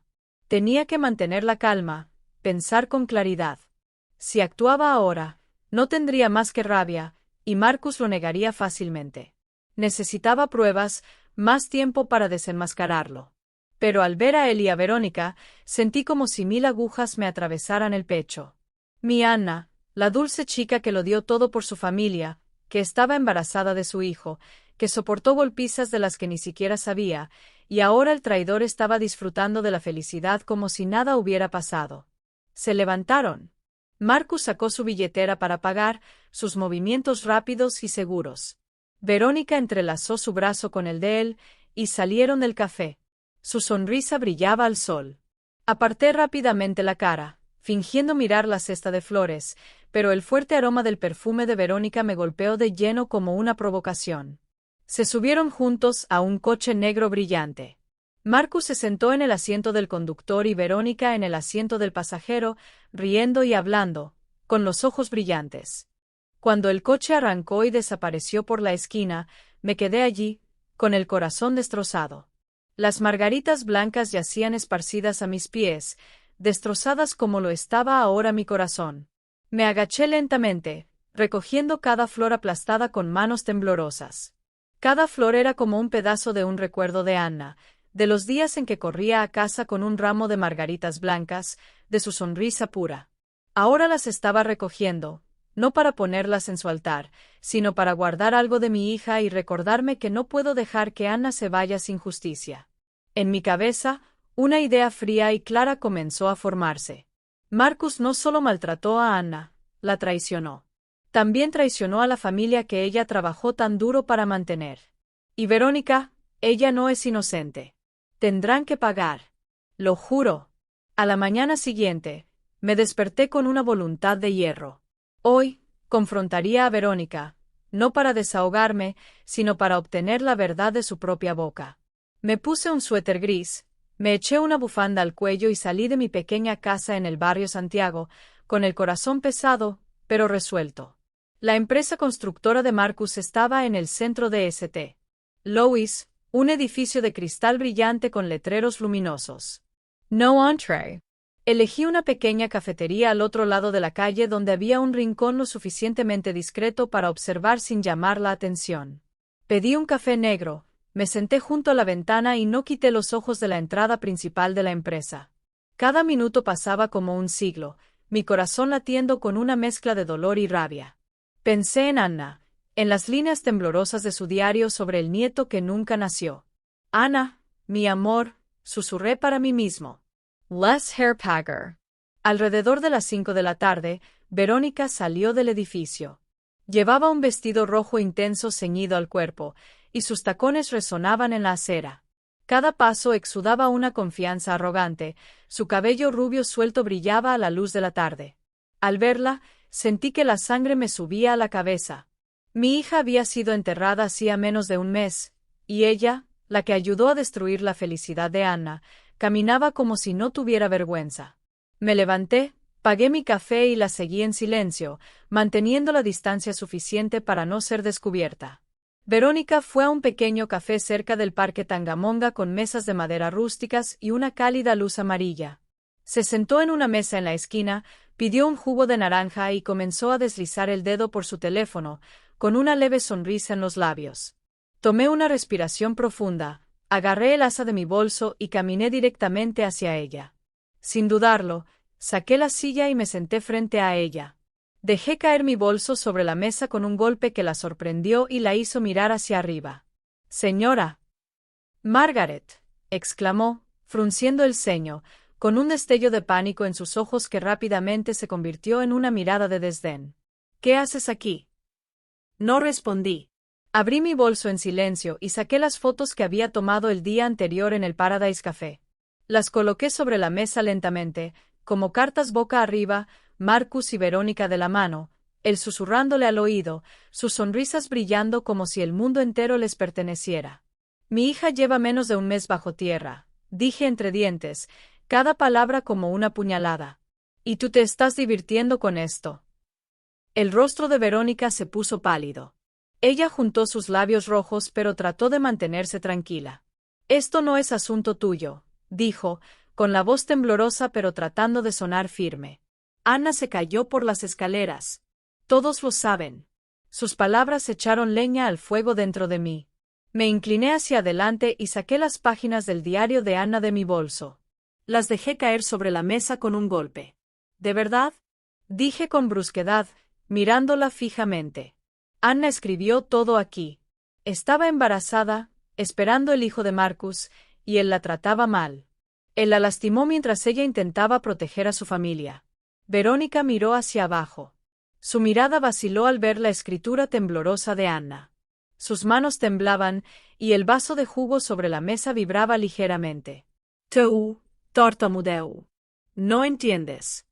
Speaker 1: Tenía que mantener la calma, pensar con claridad. Si actuaba ahora, no tendría más que rabia, y Marcus lo negaría fácilmente. Necesitaba pruebas, más tiempo para desenmascararlo. Pero al ver a él y a Verónica, sentí como si 1000 agujas me atravesaran el pecho. Mi Anna, la dulce chica que lo dio todo por su familia, que estaba embarazada de su hijo, que soportó golpizas de las que ni siquiera sabía, y ahora el traidor estaba disfrutando de la felicidad como si nada hubiera pasado. Se levantaron. Marcus sacó su billetera para pagar, sus movimientos rápidos y seguros. Verónica entrelazó su brazo con el de él, y salieron del café. Su sonrisa brillaba al sol. Aparté rápidamente la cara, fingiendo mirar la cesta de flores, pero el fuerte aroma del perfume de Verónica me golpeó de lleno como una provocación. Se subieron juntos a un coche negro brillante. Marcus se sentó en el asiento del conductor y Verónica en el asiento del pasajero, riendo y hablando, con los ojos brillantes. Cuando el coche arrancó y desapareció por la esquina, me quedé allí, con el corazón destrozado. Las margaritas blancas yacían esparcidas a mis pies, destrozadas como lo estaba ahora mi corazón. Me agaché lentamente, recogiendo cada flor aplastada con manos temblorosas. Cada flor era como un pedazo de un recuerdo de Anna, de los días en que corría a casa con un ramo de margaritas blancas, de su sonrisa pura. Ahora las estaba recogiendo, no para ponerlas en su altar, sino para guardar algo de mi hija y recordarme que no puedo dejar que Anna se vaya sin justicia. En mi cabeza, una idea fría y clara comenzó a formarse. Marcus no solo maltrató a Anna, la traicionó. También traicionó a la familia que ella trabajó tan duro para mantener. Y Verónica, ella no es inocente. Tendrán que pagar. Lo juro. A la mañana siguiente, me desperté con una voluntad de hierro. Hoy, confrontaría a Verónica, no para desahogarme, sino para obtener la verdad de su propia boca. Me puse un suéter gris, me eché una bufanda al cuello y salí de mi pequeña casa en el barrio Santiago, con el corazón pesado, pero resuelto. La empresa constructora de Marcus estaba en el centro de St. Louis, un edificio de cristal brillante con letreros luminosos. No entree. Elegí una pequeña cafetería al otro lado de la calle donde había un rincón lo suficientemente discreto para observar sin llamar la atención. Pedí un café negro, me senté junto a la ventana y no quité los ojos de la entrada principal de la empresa. Cada minuto pasaba como un siglo, mi corazón latiendo con una mezcla de dolor y rabia. Pensé en Anna, en las líneas temblorosas de su diario sobre el nieto que nunca nació. Anna, mi amor, susurré para mí mismo. Les Hairpager. Alrededor de las 5 de la tarde, Verónica salió del edificio. Llevaba un vestido rojo intenso ceñido al cuerpo, y sus tacones resonaban en la acera. Cada paso exudaba una confianza arrogante, su cabello rubio suelto brillaba a la luz de la tarde. Al verla, sentí que la sangre me subía a la cabeza. Mi hija había sido enterrada hacía menos de un mes, y ella, la que ayudó a destruir la felicidad de Anna, caminaba como si no tuviera vergüenza. Me levanté, pagué mi café y la seguí en silencio, manteniendo la distancia suficiente para no ser descubierta. Verónica fue a un pequeño café cerca del Parque Tangamonga con mesas de madera rústicas y una cálida luz amarilla. Se sentó en una mesa en la esquina, pidió un jugo de naranja y comenzó a deslizar el dedo por su teléfono, con una leve sonrisa en los labios. Tomé una respiración profunda, agarré el asa de mi bolso y caminé directamente hacia ella. Sin dudarlo, saqué la silla y me senté frente a ella. Dejé caer mi bolso sobre la mesa con un golpe que la sorprendió y la hizo mirar hacia arriba. «Señora». «Margaret», exclamó, frunciendo el ceño, con un destello de pánico en sus ojos que rápidamente se convirtió en una mirada de desdén. «¿Qué haces aquí?» No respondí. Abrí mi bolso en silencio y saqué las fotos que había tomado el día anterior en el Paradise Café. Las coloqué sobre la mesa lentamente, como cartas boca arriba, Marcus y Verónica de la mano, él susurrándole al oído, sus sonrisas brillando como si el mundo entero les perteneciera. Mi hija lleva menos de un mes bajo tierra, dije entre dientes, cada palabra como una puñalada. ¿Y tú te estás divirtiendo con esto? El rostro de Verónica se puso pálido. Ella juntó sus labios rojos pero trató de mantenerse tranquila. Esto no es asunto tuyo, dijo, con la voz temblorosa pero tratando de sonar firme. Anna se cayó por las escaleras. Todos lo saben. Sus palabras echaron leña al fuego dentro de mí. Me incliné hacia adelante y saqué las páginas del diario de Anna de mi bolso. Las dejé caer sobre la mesa con un golpe. ¿De verdad?, dije con brusquedad, mirándola fijamente. Anna escribió todo aquí. Estaba embarazada, esperando el hijo de Marcus, y él la trataba mal. Él la lastimó mientras ella intentaba proteger a su familia. Verónica miró hacia abajo. Su mirada vaciló al ver la escritura temblorosa de Anna. Sus manos temblaban, y el vaso de jugo sobre la mesa vibraba ligeramente. «Tú,
Speaker 2: Tartamudeó. No entiendes.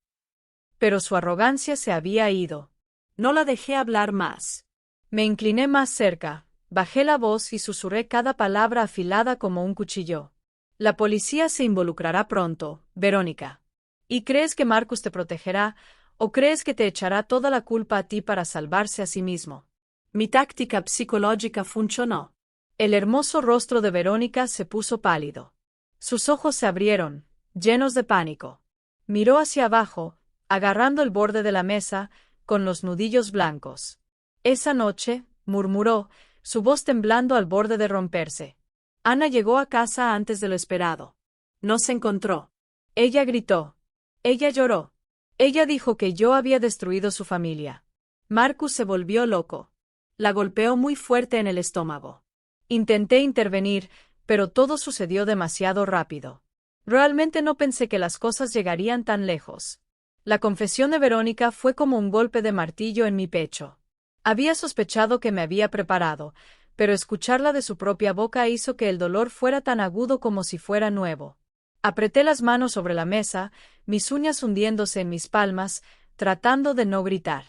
Speaker 1: Pero su arrogancia se había ido.
Speaker 2: No la dejé hablar más.
Speaker 1: Me incliné más cerca, bajé la voz y susurré cada palabra afilada como un cuchillo. La policía se involucrará pronto, Verónica. ¿Y crees que Marcus te protegerá, o crees que te echará toda la culpa a ti para salvarse a sí mismo?
Speaker 2: Mi táctica psicológica funcionó.
Speaker 1: El hermoso rostro de Verónica se puso pálido. Sus ojos se abrieron, llenos de pánico. Miró hacia abajo, agarrando el borde de la mesa, con los nudillos blancos. Esa noche, murmuró, su voz temblando al borde de romperse. Ana llegó a casa antes de lo esperado.
Speaker 2: No se encontró.
Speaker 1: Ella gritó. Ella lloró. Ella dijo que yo había destruido su familia. Marcus se volvió loco. La golpeó muy fuerte en el estómago. Intenté intervenir, pero todo sucedió demasiado rápido. Realmente no pensé que las cosas llegarían tan lejos. La confesión de Verónica fue como un golpe de martillo en mi pecho. Había sospechado que me había preparado, pero escucharla de su propia boca hizo que el dolor fuera tan agudo como si fuera nuevo. Apreté las manos sobre la mesa, mis uñas hundiéndose en mis palmas, tratando de no gritar.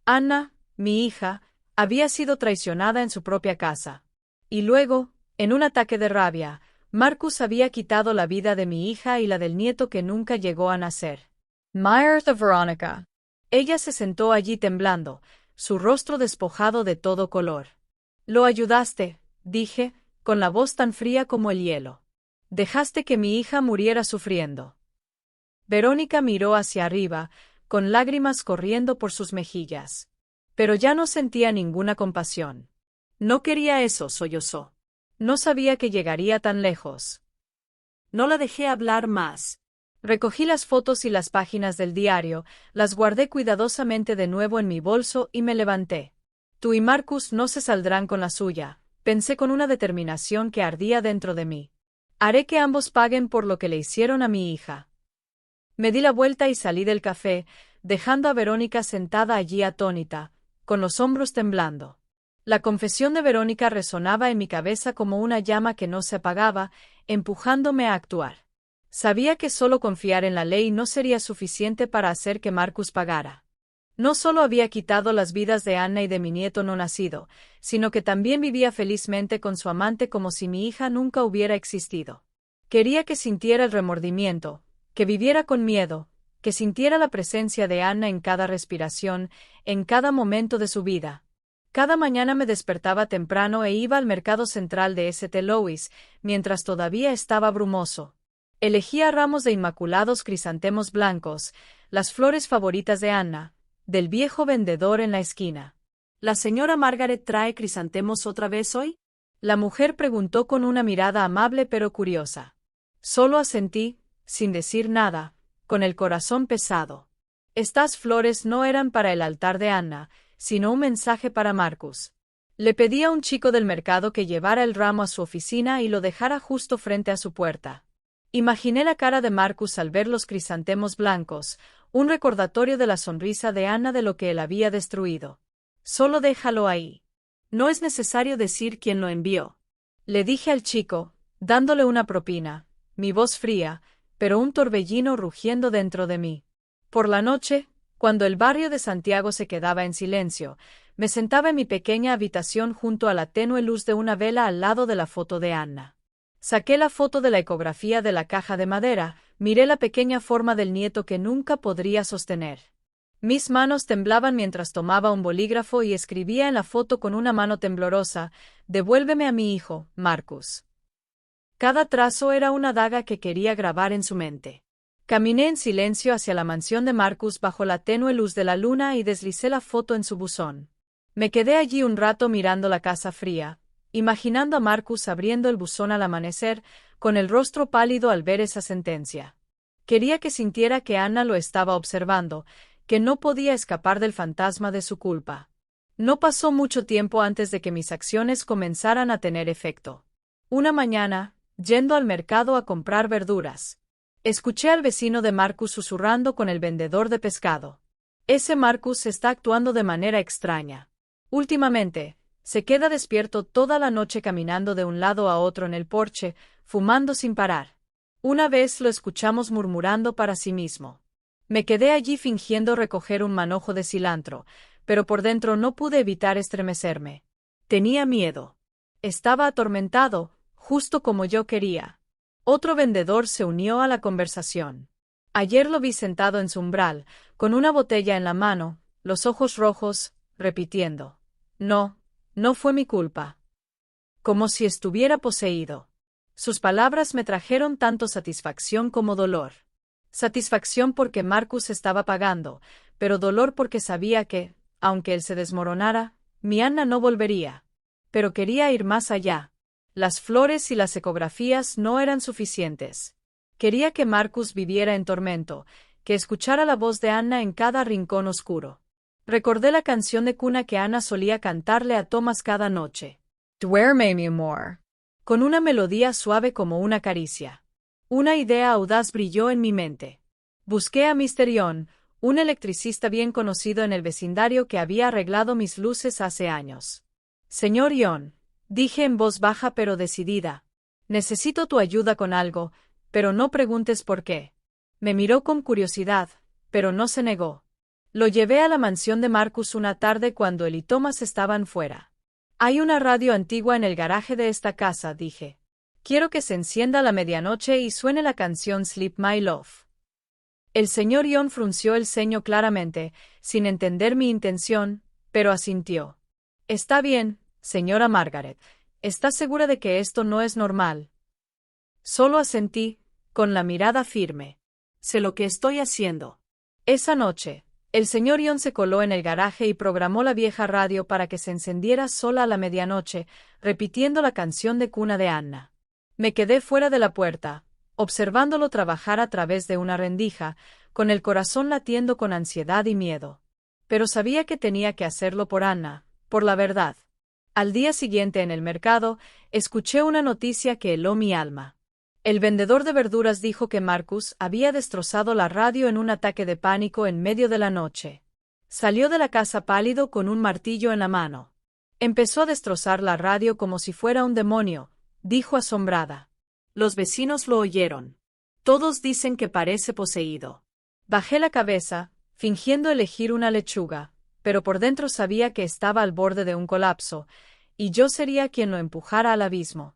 Speaker 1: Ana, mi hija, había sido traicionada en su propia casa. Y luego, en un ataque de rabia, Marcus había quitado la vida de mi hija y la del nieto que nunca llegó a nacer. Martha Veronica. Ella se sentó allí temblando, su rostro despojado de todo color. Lo ayudaste, dije, con la voz tan fría como el hielo. Dejaste que mi hija muriera sufriendo. Verónica miró hacia arriba, con lágrimas corriendo por sus mejillas. Pero ya no sentía ninguna compasión. No quería eso, sollozó. No sabía que llegaría tan lejos.
Speaker 2: No la dejé hablar más.
Speaker 1: Recogí las fotos y las páginas del diario, las guardé cuidadosamente de nuevo en mi bolso y me levanté. Tú y Marcus no se saldrán con la suya, pensé con una determinación que ardía dentro de mí. Haré que ambos paguen por lo que le hicieron a mi hija. Me di la vuelta y salí del café, dejando a Verónica sentada allí atónita, con los hombros temblando. La confesión de Verónica resonaba en mi cabeza como una llama que no se apagaba, empujándome a actuar. Sabía que solo confiar en la ley no sería suficiente para hacer que Marcus pagara. No solo había quitado las vidas de Ana y de mi nieto no nacido, sino que también vivía felizmente con su amante como si mi hija nunca hubiera existido. Quería que sintiera el remordimiento, que viviera con miedo, que sintiera la presencia de Ana en cada respiración, en cada momento de su vida. Cada mañana me despertaba temprano e iba al mercado central de St. Louis, mientras todavía estaba brumoso. Elegía ramos de inmaculados crisantemos blancos, las flores favoritas de Ana, del viejo vendedor en la esquina.
Speaker 2: ¿La señora Margaret trae crisantemos otra vez hoy?
Speaker 1: La mujer preguntó con una mirada amable pero curiosa. Solo asentí, sin decir nada, con el corazón pesado. Estas flores no eran para el altar de Ana, sino un mensaje para Marcus. Le pedí a un chico del mercado que llevara el ramo a su oficina y lo dejara justo frente a su puerta. Imaginé la cara de Marcus al ver los crisantemos blancos, un recordatorio de la sonrisa de Ana de lo que él había destruido. Solo déjalo ahí. No es necesario decir quién lo envió. Le dije al chico, dándole una propina, mi voz fría, pero un torbellino rugiendo dentro de mí. Por la noche, cuando el barrio de Santiago se quedaba en silencio, me sentaba en mi pequeña habitación junto a la tenue luz de una vela al lado de la foto de Ana. Saqué la foto de la ecografía de la caja de madera, miré la pequeña forma del nieto que nunca podría sostener. Mis manos temblaban mientras tomaba un bolígrafo y escribía en la foto con una mano temblorosa, «Devuélveme a mi hijo, Marcus». Cada trazo era una daga que quería grabar en su mente. Caminé en silencio hacia la mansión de Marcus bajo la tenue luz de la luna y deslicé la foto en su buzón. Me quedé allí un rato mirando la casa fría, imaginando a Marcus abriendo el buzón al amanecer, con el rostro pálido al ver esa sentencia. Quería que sintiera que Ana lo estaba observando, que no podía escapar del fantasma de su culpa. No pasó mucho tiempo antes de que mis acciones comenzaran a tener efecto. Una mañana, yendo al mercado a comprar verduras, escuché al vecino de Marcus susurrando con el vendedor de pescado. Ese Marcus está actuando de manera extraña. Últimamente, se queda despierto toda la noche caminando de un lado a otro en el porche, fumando sin parar. Una vez lo escuchamos murmurando para sí mismo. Me quedé allí fingiendo recoger un manojo de cilantro, pero por dentro no pude evitar estremecerme. Tenía miedo. Estaba atormentado, justo como yo quería. Otro vendedor se unió a la conversación. Ayer lo vi sentado en su umbral, con una botella en la mano, los ojos rojos, repitiendo. No, no fue mi culpa. Como si estuviera poseído. Sus palabras me trajeron tanto satisfacción como dolor. Satisfacción porque Marcus estaba pagando, pero dolor porque sabía que, aunque él se desmoronara, mi Anna no volvería. Pero quería ir más allá. Las flores y las ecografías no eran suficientes. Quería que Marcus viviera en tormento, que escuchara la voz de Anna en cada rincón oscuro. Recordé la canción de cuna que Anna solía cantarle a Thomas cada noche. Duerme, mi amor. Con una melodía suave como una caricia. Una idea audaz brilló en mi mente. Busqué a Mr. Young, un electricista bien conocido en el vecindario que había arreglado mis luces hace años. Señor Young, dije en voz baja pero decidida, necesito tu ayuda con algo, pero no preguntes por qué. Me miró con curiosidad, pero no se negó. Lo llevé a la mansión de Marcus una tarde cuando él y Thomas estaban fuera. Hay una radio antigua en el garaje de esta casa, dije. Quiero que se encienda a la medianoche y suene la canción Sleep My Love. El señor Young frunció el ceño claramente, sin entender mi intención, pero asintió. Está bien, señora Margaret. ¿Estás segura de que esto no es normal? Solo asentí, con la mirada firme. Sé lo que estoy haciendo. Esa noche, el señor Young se coló en el garaje y programó la vieja radio para que se encendiera sola a la medianoche, repitiendo la canción de cuna de Anna. Me quedé fuera de la puerta, observándolo trabajar a través de una rendija, con el corazón latiendo con ansiedad y miedo. Pero sabía que tenía que hacerlo por Anna, por la verdad. Al día siguiente en el mercado, escuché una noticia que heló mi alma. El vendedor de verduras dijo que Marcus había destrozado la radio en un ataque de pánico en medio de la noche. Salió de la casa pálido con un martillo en la mano. Empezó a destrozar la radio como si fuera un demonio, dijo asombrada. Los vecinos lo oyeron. Todos dicen que parece poseído. Bajé la cabeza, fingiendo elegir una lechuga, pero por dentro sabía que estaba al borde de un colapso, y yo sería quien lo empujara al abismo.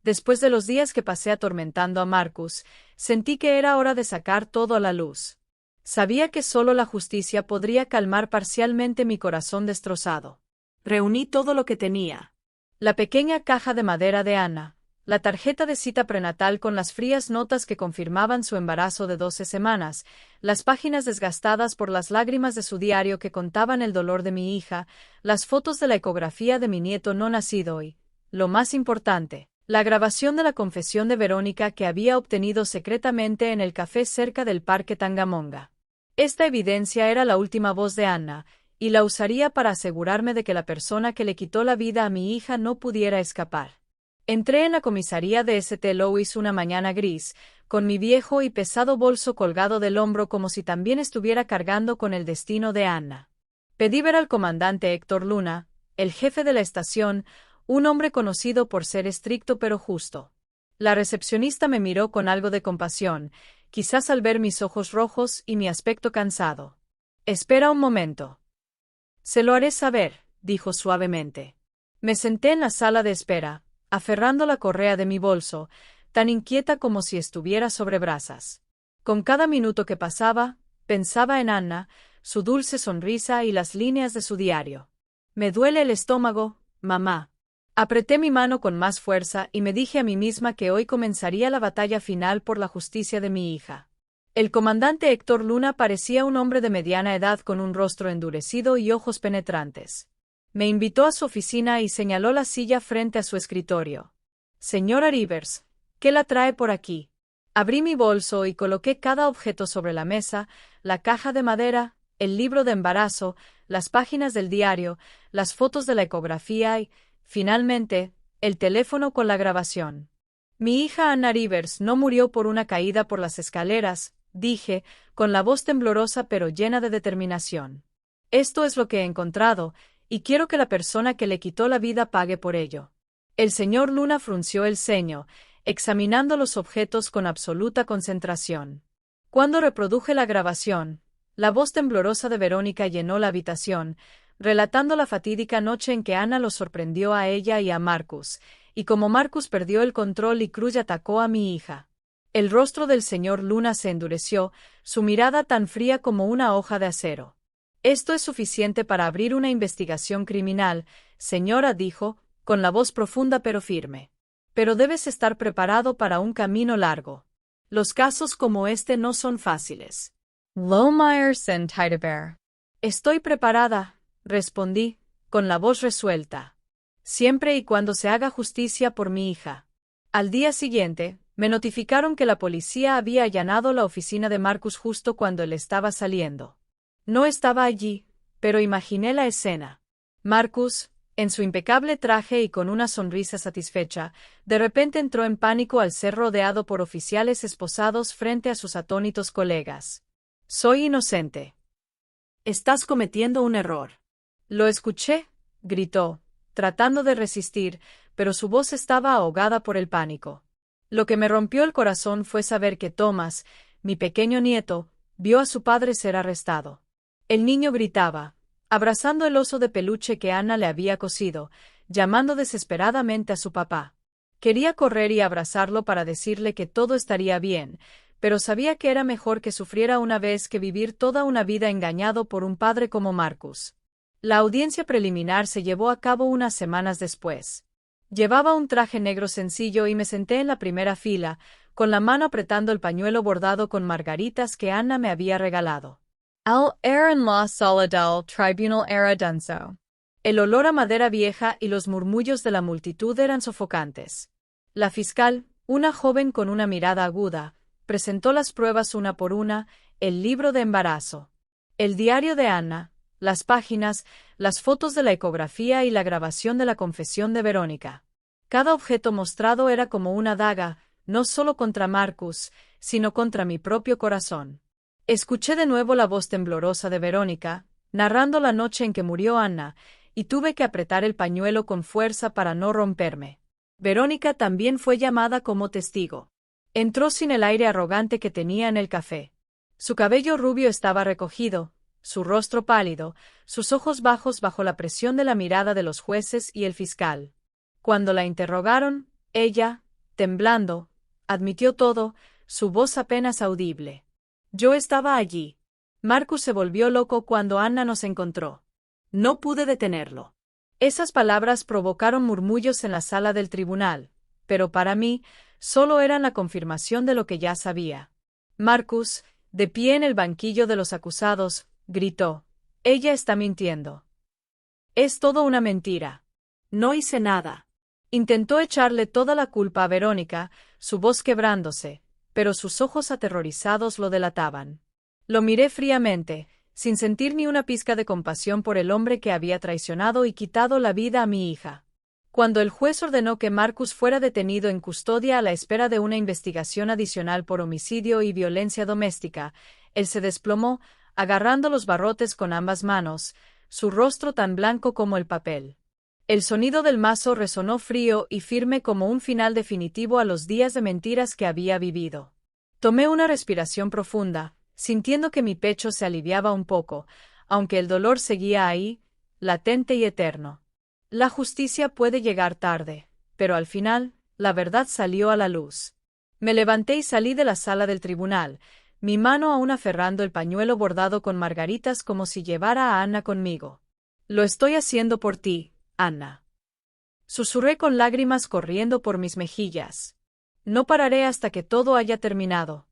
Speaker 1: Después de los días que pasé atormentando a Marcus, sentí que era hora de sacar todo a la luz. Sabía que solo la justicia podría calmar parcialmente mi corazón destrozado. Reuní todo lo que tenía. La pequeña caja de madera de Anna, la tarjeta de cita prenatal con las frías notas que confirmaban su embarazo de 12 semanas, las páginas desgastadas por las lágrimas de su diario que contaban el dolor de mi hija, las fotos de la ecografía de mi nieto no nacido y, lo más importante, la grabación de la confesión de Verónica que había obtenido secretamente en el café cerca del Parque Tangamonga. Esta evidencia era la última voz de Anna, y la usaría para asegurarme de que la persona que le quitó la vida a mi hija no pudiera escapar. Entré en la comisaría de St. Louis una mañana gris, con mi viejo y pesado bolso colgado del hombro como si también estuviera cargando con el destino de Anna. Pedí ver al comandante Héctor Luna, el jefe de la estación, un hombre conocido por ser estricto pero justo. La recepcionista me miró con algo de compasión, quizás al ver mis ojos rojos y mi aspecto cansado. Espera un momento. Se lo haré saber, dijo suavemente. Me senté en la sala de espera, aferrando la correa de mi bolso, tan inquieta como si estuviera sobre brasas. Con cada minuto que pasaba, pensaba en Anna, su dulce sonrisa y las líneas de su diario. Me duele el estómago, mamá. Apreté mi mano con más fuerza y me dije a mí misma que hoy comenzaría la batalla final por la justicia de mi hija. El comandante Héctor Luna parecía un hombre de mediana edad con un rostro endurecido y ojos penetrantes. Me invitó a su oficina y señaló la silla frente a su escritorio. Señora Rivers, ¿qué la trae por aquí? Abrí mi bolso y coloqué cada objeto sobre la mesa, la caja de madera, el libro de embarazo, las páginas del diario, las fotos de la ecografía y, finalmente, el teléfono con la grabación. Mi hija Anna Rivers no murió por una caída por las escaleras, dije, con la voz temblorosa pero llena de determinación. Esto es lo que he encontrado, y quiero que la persona que le quitó la vida pague por ello. El señor Luna frunció el ceño, examinando los objetos con absoluta concentración. Cuando reproduje la grabación, la voz temblorosa de Verónica llenó la habitación, relatando la fatídica noche en que Anna los sorprendió a ella y a Marcus, y cómo Marcus perdió el control y Cruy atacó a mi hija. El rostro del señor Luna se endureció, su mirada tan fría como una hoja de acero. Esto es suficiente para abrir una investigación criminal, señora, dijo, con la voz profunda pero firme. Pero debes estar preparado para un camino largo. Los casos como este no son fáciles.
Speaker 2: Lohmeyers and Teideber.
Speaker 1: Estoy preparada, respondí, con la voz resuelta. Siempre y cuando se haga justicia por mi hija. Al día siguiente, me notificaron que la policía había allanado la oficina de Marcus justo cuando él estaba saliendo. No estaba allí, pero imaginé la escena. Marcus, en su impecable traje y con una sonrisa satisfecha, de repente entró en pánico al ser rodeado por oficiales esposados frente a sus atónitos colegas. Soy inocente.
Speaker 2: Estás cometiendo un error.
Speaker 1: Lo escuché, gritó, tratando de resistir, pero su voz estaba ahogada por el pánico. Lo que me rompió el corazón fue saber que Thomas, mi pequeño nieto, vio a su padre ser arrestado. El niño gritaba, abrazando el oso de peluche que Anna le había cosido, llamando desesperadamente a su papá. Quería correr y abrazarlo para decirle que todo estaría bien, pero sabía que era mejor que sufriera una vez que vivir toda una vida engañado por un padre como Marcus. La audiencia preliminar se llevó a cabo unas semanas después. Llevaba un traje negro sencillo y me senté en la primera fila, con la mano apretando el pañuelo bordado con margaritas que Anna me había regalado.
Speaker 2: Al en la sala del tribunal era denso.
Speaker 1: El olor a madera vieja y los murmullos de la multitud eran sofocantes. La fiscal, una joven con una mirada aguda, presentó las pruebas una por una, el libro de embarazo, el diario de Anna, las páginas, las fotos de la ecografía y la grabación de la confesión de Verónica. Cada objeto mostrado era como una daga, no solo contra Marcus, sino contra mi propio corazón. Escuché de nuevo la voz temblorosa de Verónica, narrando la noche en que murió Anna, y tuve que apretar el pañuelo con fuerza para no romperme. Verónica también fue llamada como testigo. Entró sin el aire arrogante que tenía en el café. Su cabello rubio estaba recogido, su rostro pálido, sus ojos bajos bajo la presión de la mirada de los jueces y el fiscal. Cuando la interrogaron, ella, temblando, admitió todo, su voz apenas audible. Yo estaba allí. Marcus se volvió loco cuando Anna nos encontró. No pude detenerlo. Esas palabras provocaron murmullos en la sala del tribunal, pero para mí, solo eran la confirmación de lo que ya sabía. Marcus, de pie en el banquillo de los acusados, gritó: «Ella está mintiendo. Es todo una mentira.
Speaker 2: No hice nada».
Speaker 1: Intentó echarle toda la culpa a Verónica, su voz quebrándose, pero sus ojos aterrorizados lo delataban. Lo miré fríamente, sin sentir ni una pizca de compasión por el hombre que había traicionado y quitado la vida a mi hija. Cuando el juez ordenó que Marcus fuera detenido en custodia a la espera de una investigación adicional por homicidio y violencia doméstica, él se desplomó, agarrando los barrotes con ambas manos, su rostro tan blanco como el papel. El sonido del mazo resonó frío y firme como un final definitivo a los días de mentiras que había vivido. Tomé una respiración profunda, sintiendo que mi pecho se aliviaba un poco, aunque el dolor seguía ahí, latente y eterno. La justicia puede llegar tarde, pero al final, la verdad salió a la luz. Me levanté y salí de la sala del tribunal, mi mano aún aferrando el pañuelo bordado con margaritas como si llevara a Anna conmigo. «Lo estoy haciendo por ti, Anna», susurré con lágrimas corriendo por mis mejillas. «No pararé hasta que todo haya terminado».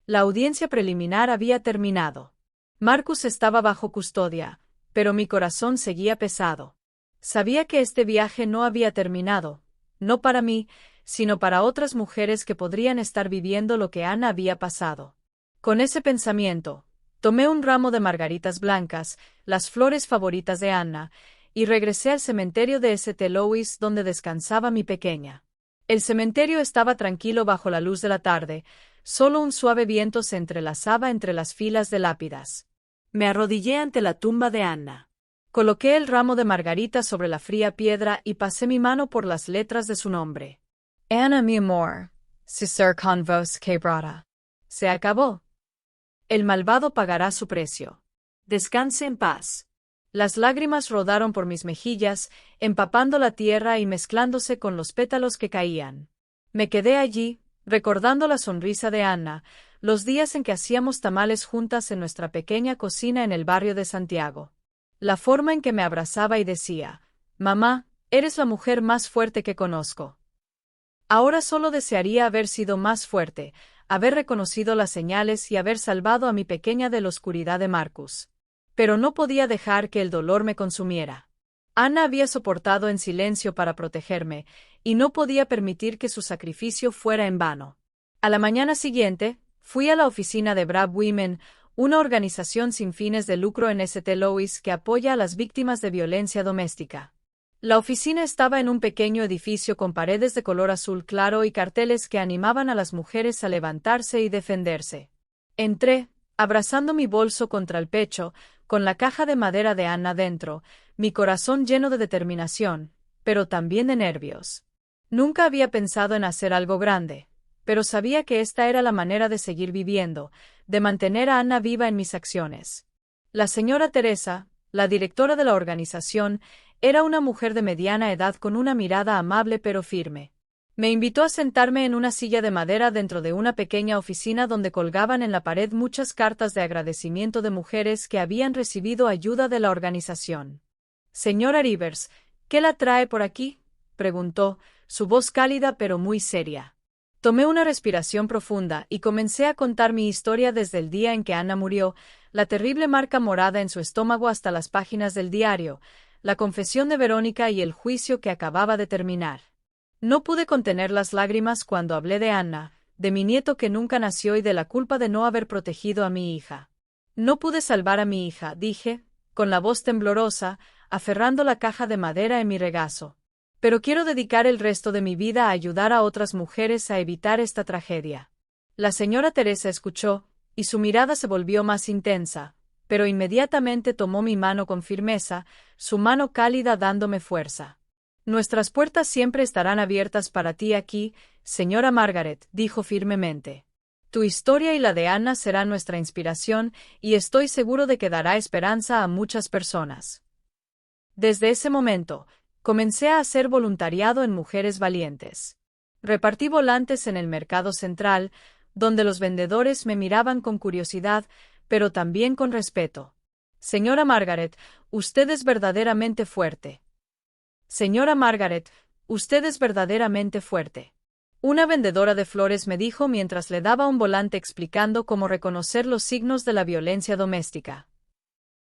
Speaker 1: La audiencia preliminar había terminado. Marcus estaba bajo custodia, pero mi corazón seguía pesado. Sabía que este viaje no había terminado, no para mí, sino para otras mujeres que podrían estar viviendo lo que Anna había pasado. Con ese pensamiento, tomé un ramo de margaritas blancas, las flores favoritas de Anna, y regresé al cementerio de St. Louis donde descansaba mi pequeña. El cementerio estaba tranquilo bajo la luz de la tarde, solo un suave viento se entrelazaba entre las filas de lápidas.
Speaker 2: Me arrodillé ante la tumba de Anna.
Speaker 1: Coloqué el ramo de margaritas sobre la fría piedra y pasé mi mano por las letras de su nombre. Anna, mi amor, si ser con vos quebrada. Se acabó. El malvado pagará su precio.
Speaker 2: Descanse en paz.
Speaker 1: Las lágrimas rodaron por mis mejillas, empapando la tierra y mezclándose con los pétalos que caían. Me quedé allí, recordando la sonrisa de Anna, los días en que hacíamos tamales juntas en nuestra pequeña cocina en el barrio de Santiago. La forma en que me abrazaba y decía, «Mamá, eres la mujer más fuerte que conozco». Ahora solo desearía haber sido más fuerte, haber reconocido las señales y haber salvado a mi pequeña de la oscuridad de Marcus. Pero no podía dejar que el dolor me consumiera. Anna había soportado en silencio para protegerme, y no podía permitir que su sacrificio fuera en vano. A la mañana siguiente, fui a la oficina de Brave Women, una organización sin fines de lucro en St. Louis que apoya a las víctimas de violencia doméstica. La oficina estaba en un pequeño edificio con paredes de color azul claro y carteles que animaban a las mujeres a levantarse y defenderse. Entré, abrazando mi bolso contra el pecho, con la caja de madera de Anna dentro, mi corazón lleno de determinación, pero también de nervios. Nunca había pensado en hacer algo grande, pero sabía que esta era la manera de seguir viviendo, de mantener a Anna viva en mis acciones. La señora Teresa, la directora de la organización, era una mujer de mediana edad con una mirada amable pero firme. Me invitó a sentarme en una silla de madera dentro de una pequeña oficina donde colgaban en la pared muchas cartas de agradecimiento de mujeres que habían recibido ayuda de la organización. «Señora Rivers, ¿qué la trae por aquí?», preguntó, su voz cálida pero muy seria. Tomé una respiración profunda y comencé a contar mi historia desde el día en que Anna murió, la terrible marca morada en su estómago hasta las páginas del diario, la confesión de Verónica y el juicio que acababa de terminar. No pude contener las lágrimas cuando hablé de Anna, de mi nieto que nunca nació y de la culpa de no haber protegido a mi hija. No pude salvar a mi hija, dije, con la voz temblorosa, aferrando la caja de madera en mi regazo. Pero quiero dedicar el resto de mi vida a ayudar a otras mujeres a evitar esta tragedia. La señora Teresa escuchó, y su mirada se volvió más intensa, pero inmediatamente tomó mi mano con firmeza, su mano cálida dándome fuerza. «Nuestras puertas siempre estarán abiertas para ti aquí, señora Margaret», dijo firmemente. «Tu historia y la de Anna será nuestra inspiración, y estoy seguro de que dará esperanza a muchas personas». Desde ese momento, comencé a hacer voluntariado en Mujeres Valientes. Repartí volantes en el mercado central, donde los vendedores me miraban con curiosidad, pero también con respeto. «Señora Margaret, usted es verdaderamente fuerte». «Señora Margaret, usted es verdaderamente fuerte». Una vendedora de flores me dijo mientras le daba un volante explicando cómo reconocer los signos de la violencia doméstica.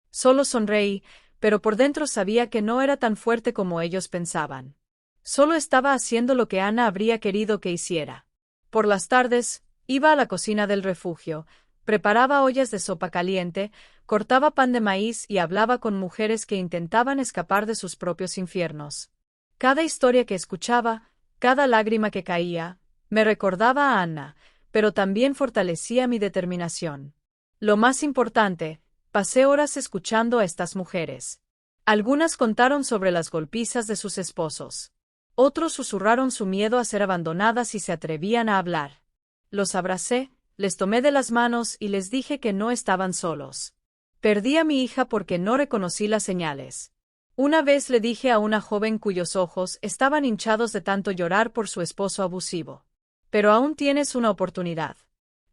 Speaker 1: Solo sonreí, pero por dentro sabía que no era tan fuerte como ellos pensaban. Solo estaba haciendo lo que Anna habría querido que hiciera. Por las tardes, iba a la cocina del refugio, preparaba ollas de sopa caliente, cortaba pan de maíz y hablaba con mujeres que intentaban escapar de sus propios infiernos. Cada historia que escuchaba, cada lágrima que caía, me recordaba a Anna, pero también fortalecía mi determinación. Lo más importante, pasé horas escuchando a estas mujeres. Algunas contaron sobre las golpizas de sus esposos. Otros susurraron su miedo a ser abandonadas y se atrevían a hablar. Los abracé, les tomé de las manos y les dije que no estaban solos. Perdí a mi hija porque no reconocí las señales. Una vez le dije a una joven cuyos ojos estaban hinchados de tanto llorar por su esposo abusivo. «Pero aún tienes una oportunidad.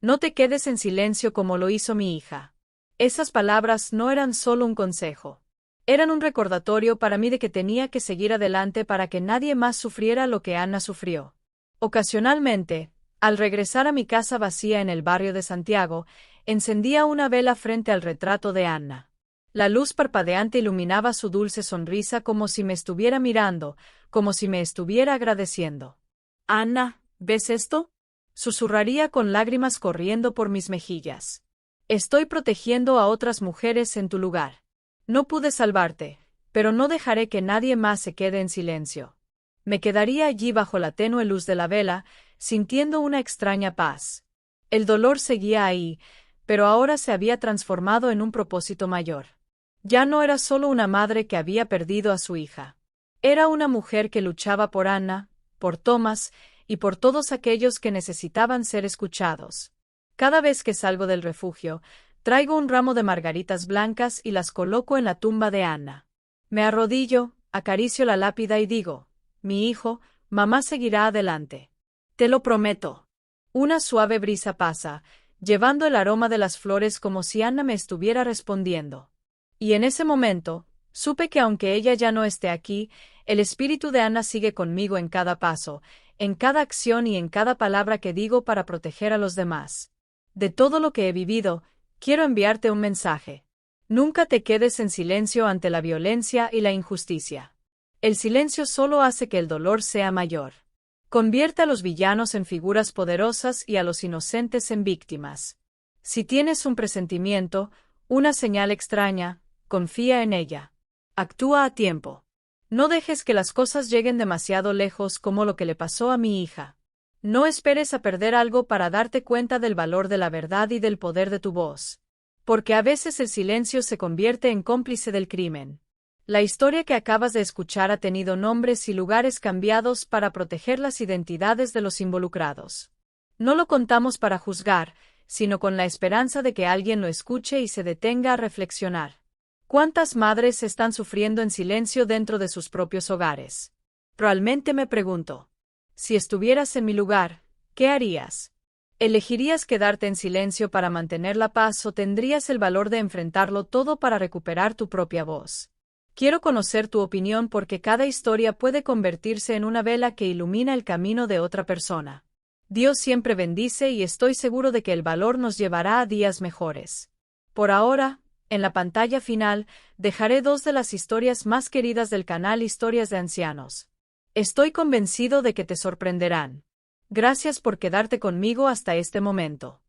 Speaker 1: No te quedes en silencio como lo hizo mi hija». Esas palabras no eran solo un consejo. Eran un recordatorio para mí de que tenía que seguir adelante para que nadie más sufriera lo que Anna sufrió. Ocasionalmente, al regresar a mi casa vacía en el barrio de Santiago, encendía una vela frente al retrato de Anna. La luz parpadeante iluminaba su dulce sonrisa como si me estuviera mirando, como si me estuviera agradeciendo. «Anna, ¿ves esto?», susurraría con lágrimas corriendo por mis mejillas. «Estoy protegiendo a otras mujeres en tu lugar. No pude salvarte, pero no dejaré que nadie más se quede en silencio». Me quedaría allí bajo la tenue luz de la vela, sintiendo una extraña paz. El dolor seguía ahí, pero ahora se había transformado en un propósito mayor. Ya no era solo una madre que había perdido a su hija. Era una mujer que luchaba por Anna, por Thomas, y por todos aquellos que necesitaban ser escuchados. Cada vez que salgo del refugio, traigo un ramo de margaritas blancas y las coloco en la tumba de Anna. Me arrodillo, acaricio la lápida y digo, mi hijo, mamá seguirá adelante. Te lo prometo. Una suave brisa pasa, llevando el aroma de las flores como si Anna me estuviera respondiendo. Y en ese momento, supe que aunque ella ya no esté aquí, el espíritu de Anna sigue conmigo en cada paso, en cada acción y en cada palabra que digo para proteger a los demás. De todo lo que he vivido, quiero enviarte un mensaje. Nunca te quedes en silencio ante la violencia y la injusticia. El silencio solo hace que el dolor sea mayor. Convierte a los villanos en figuras poderosas y a los inocentes en víctimas. Si tienes un presentimiento, una señal extraña, confía en ella. Actúa a tiempo. No dejes que las cosas lleguen demasiado lejos como lo que le pasó a mi hija. No esperes a perder algo para darte cuenta del valor de la verdad y del poder de tu voz. Porque a veces el silencio se convierte en cómplice del crimen. La historia que acabas de escuchar ha tenido nombres y lugares cambiados para proteger las identidades de los involucrados. No lo contamos para juzgar, sino con la esperanza de que alguien lo escuche y se detenga a reflexionar. ¿Cuántas madres están sufriendo en silencio dentro de sus propios hogares? Probablemente me pregunto. Si estuvieras en mi lugar, ¿qué harías? ¿Elegirías quedarte en silencio para mantener la paz o tendrías el valor de enfrentarlo todo para recuperar tu propia voz? Quiero conocer tu opinión porque cada historia puede convertirse en una vela que ilumina el camino de otra persona. Dios siempre bendice y estoy seguro de que el valor nos llevará a días mejores. Por ahora, en la pantalla final, dejaré 2 de las historias más queridas del canal Historias de Ancianos. Estoy convencido de que te sorprenderán. Gracias por quedarte conmigo hasta este momento.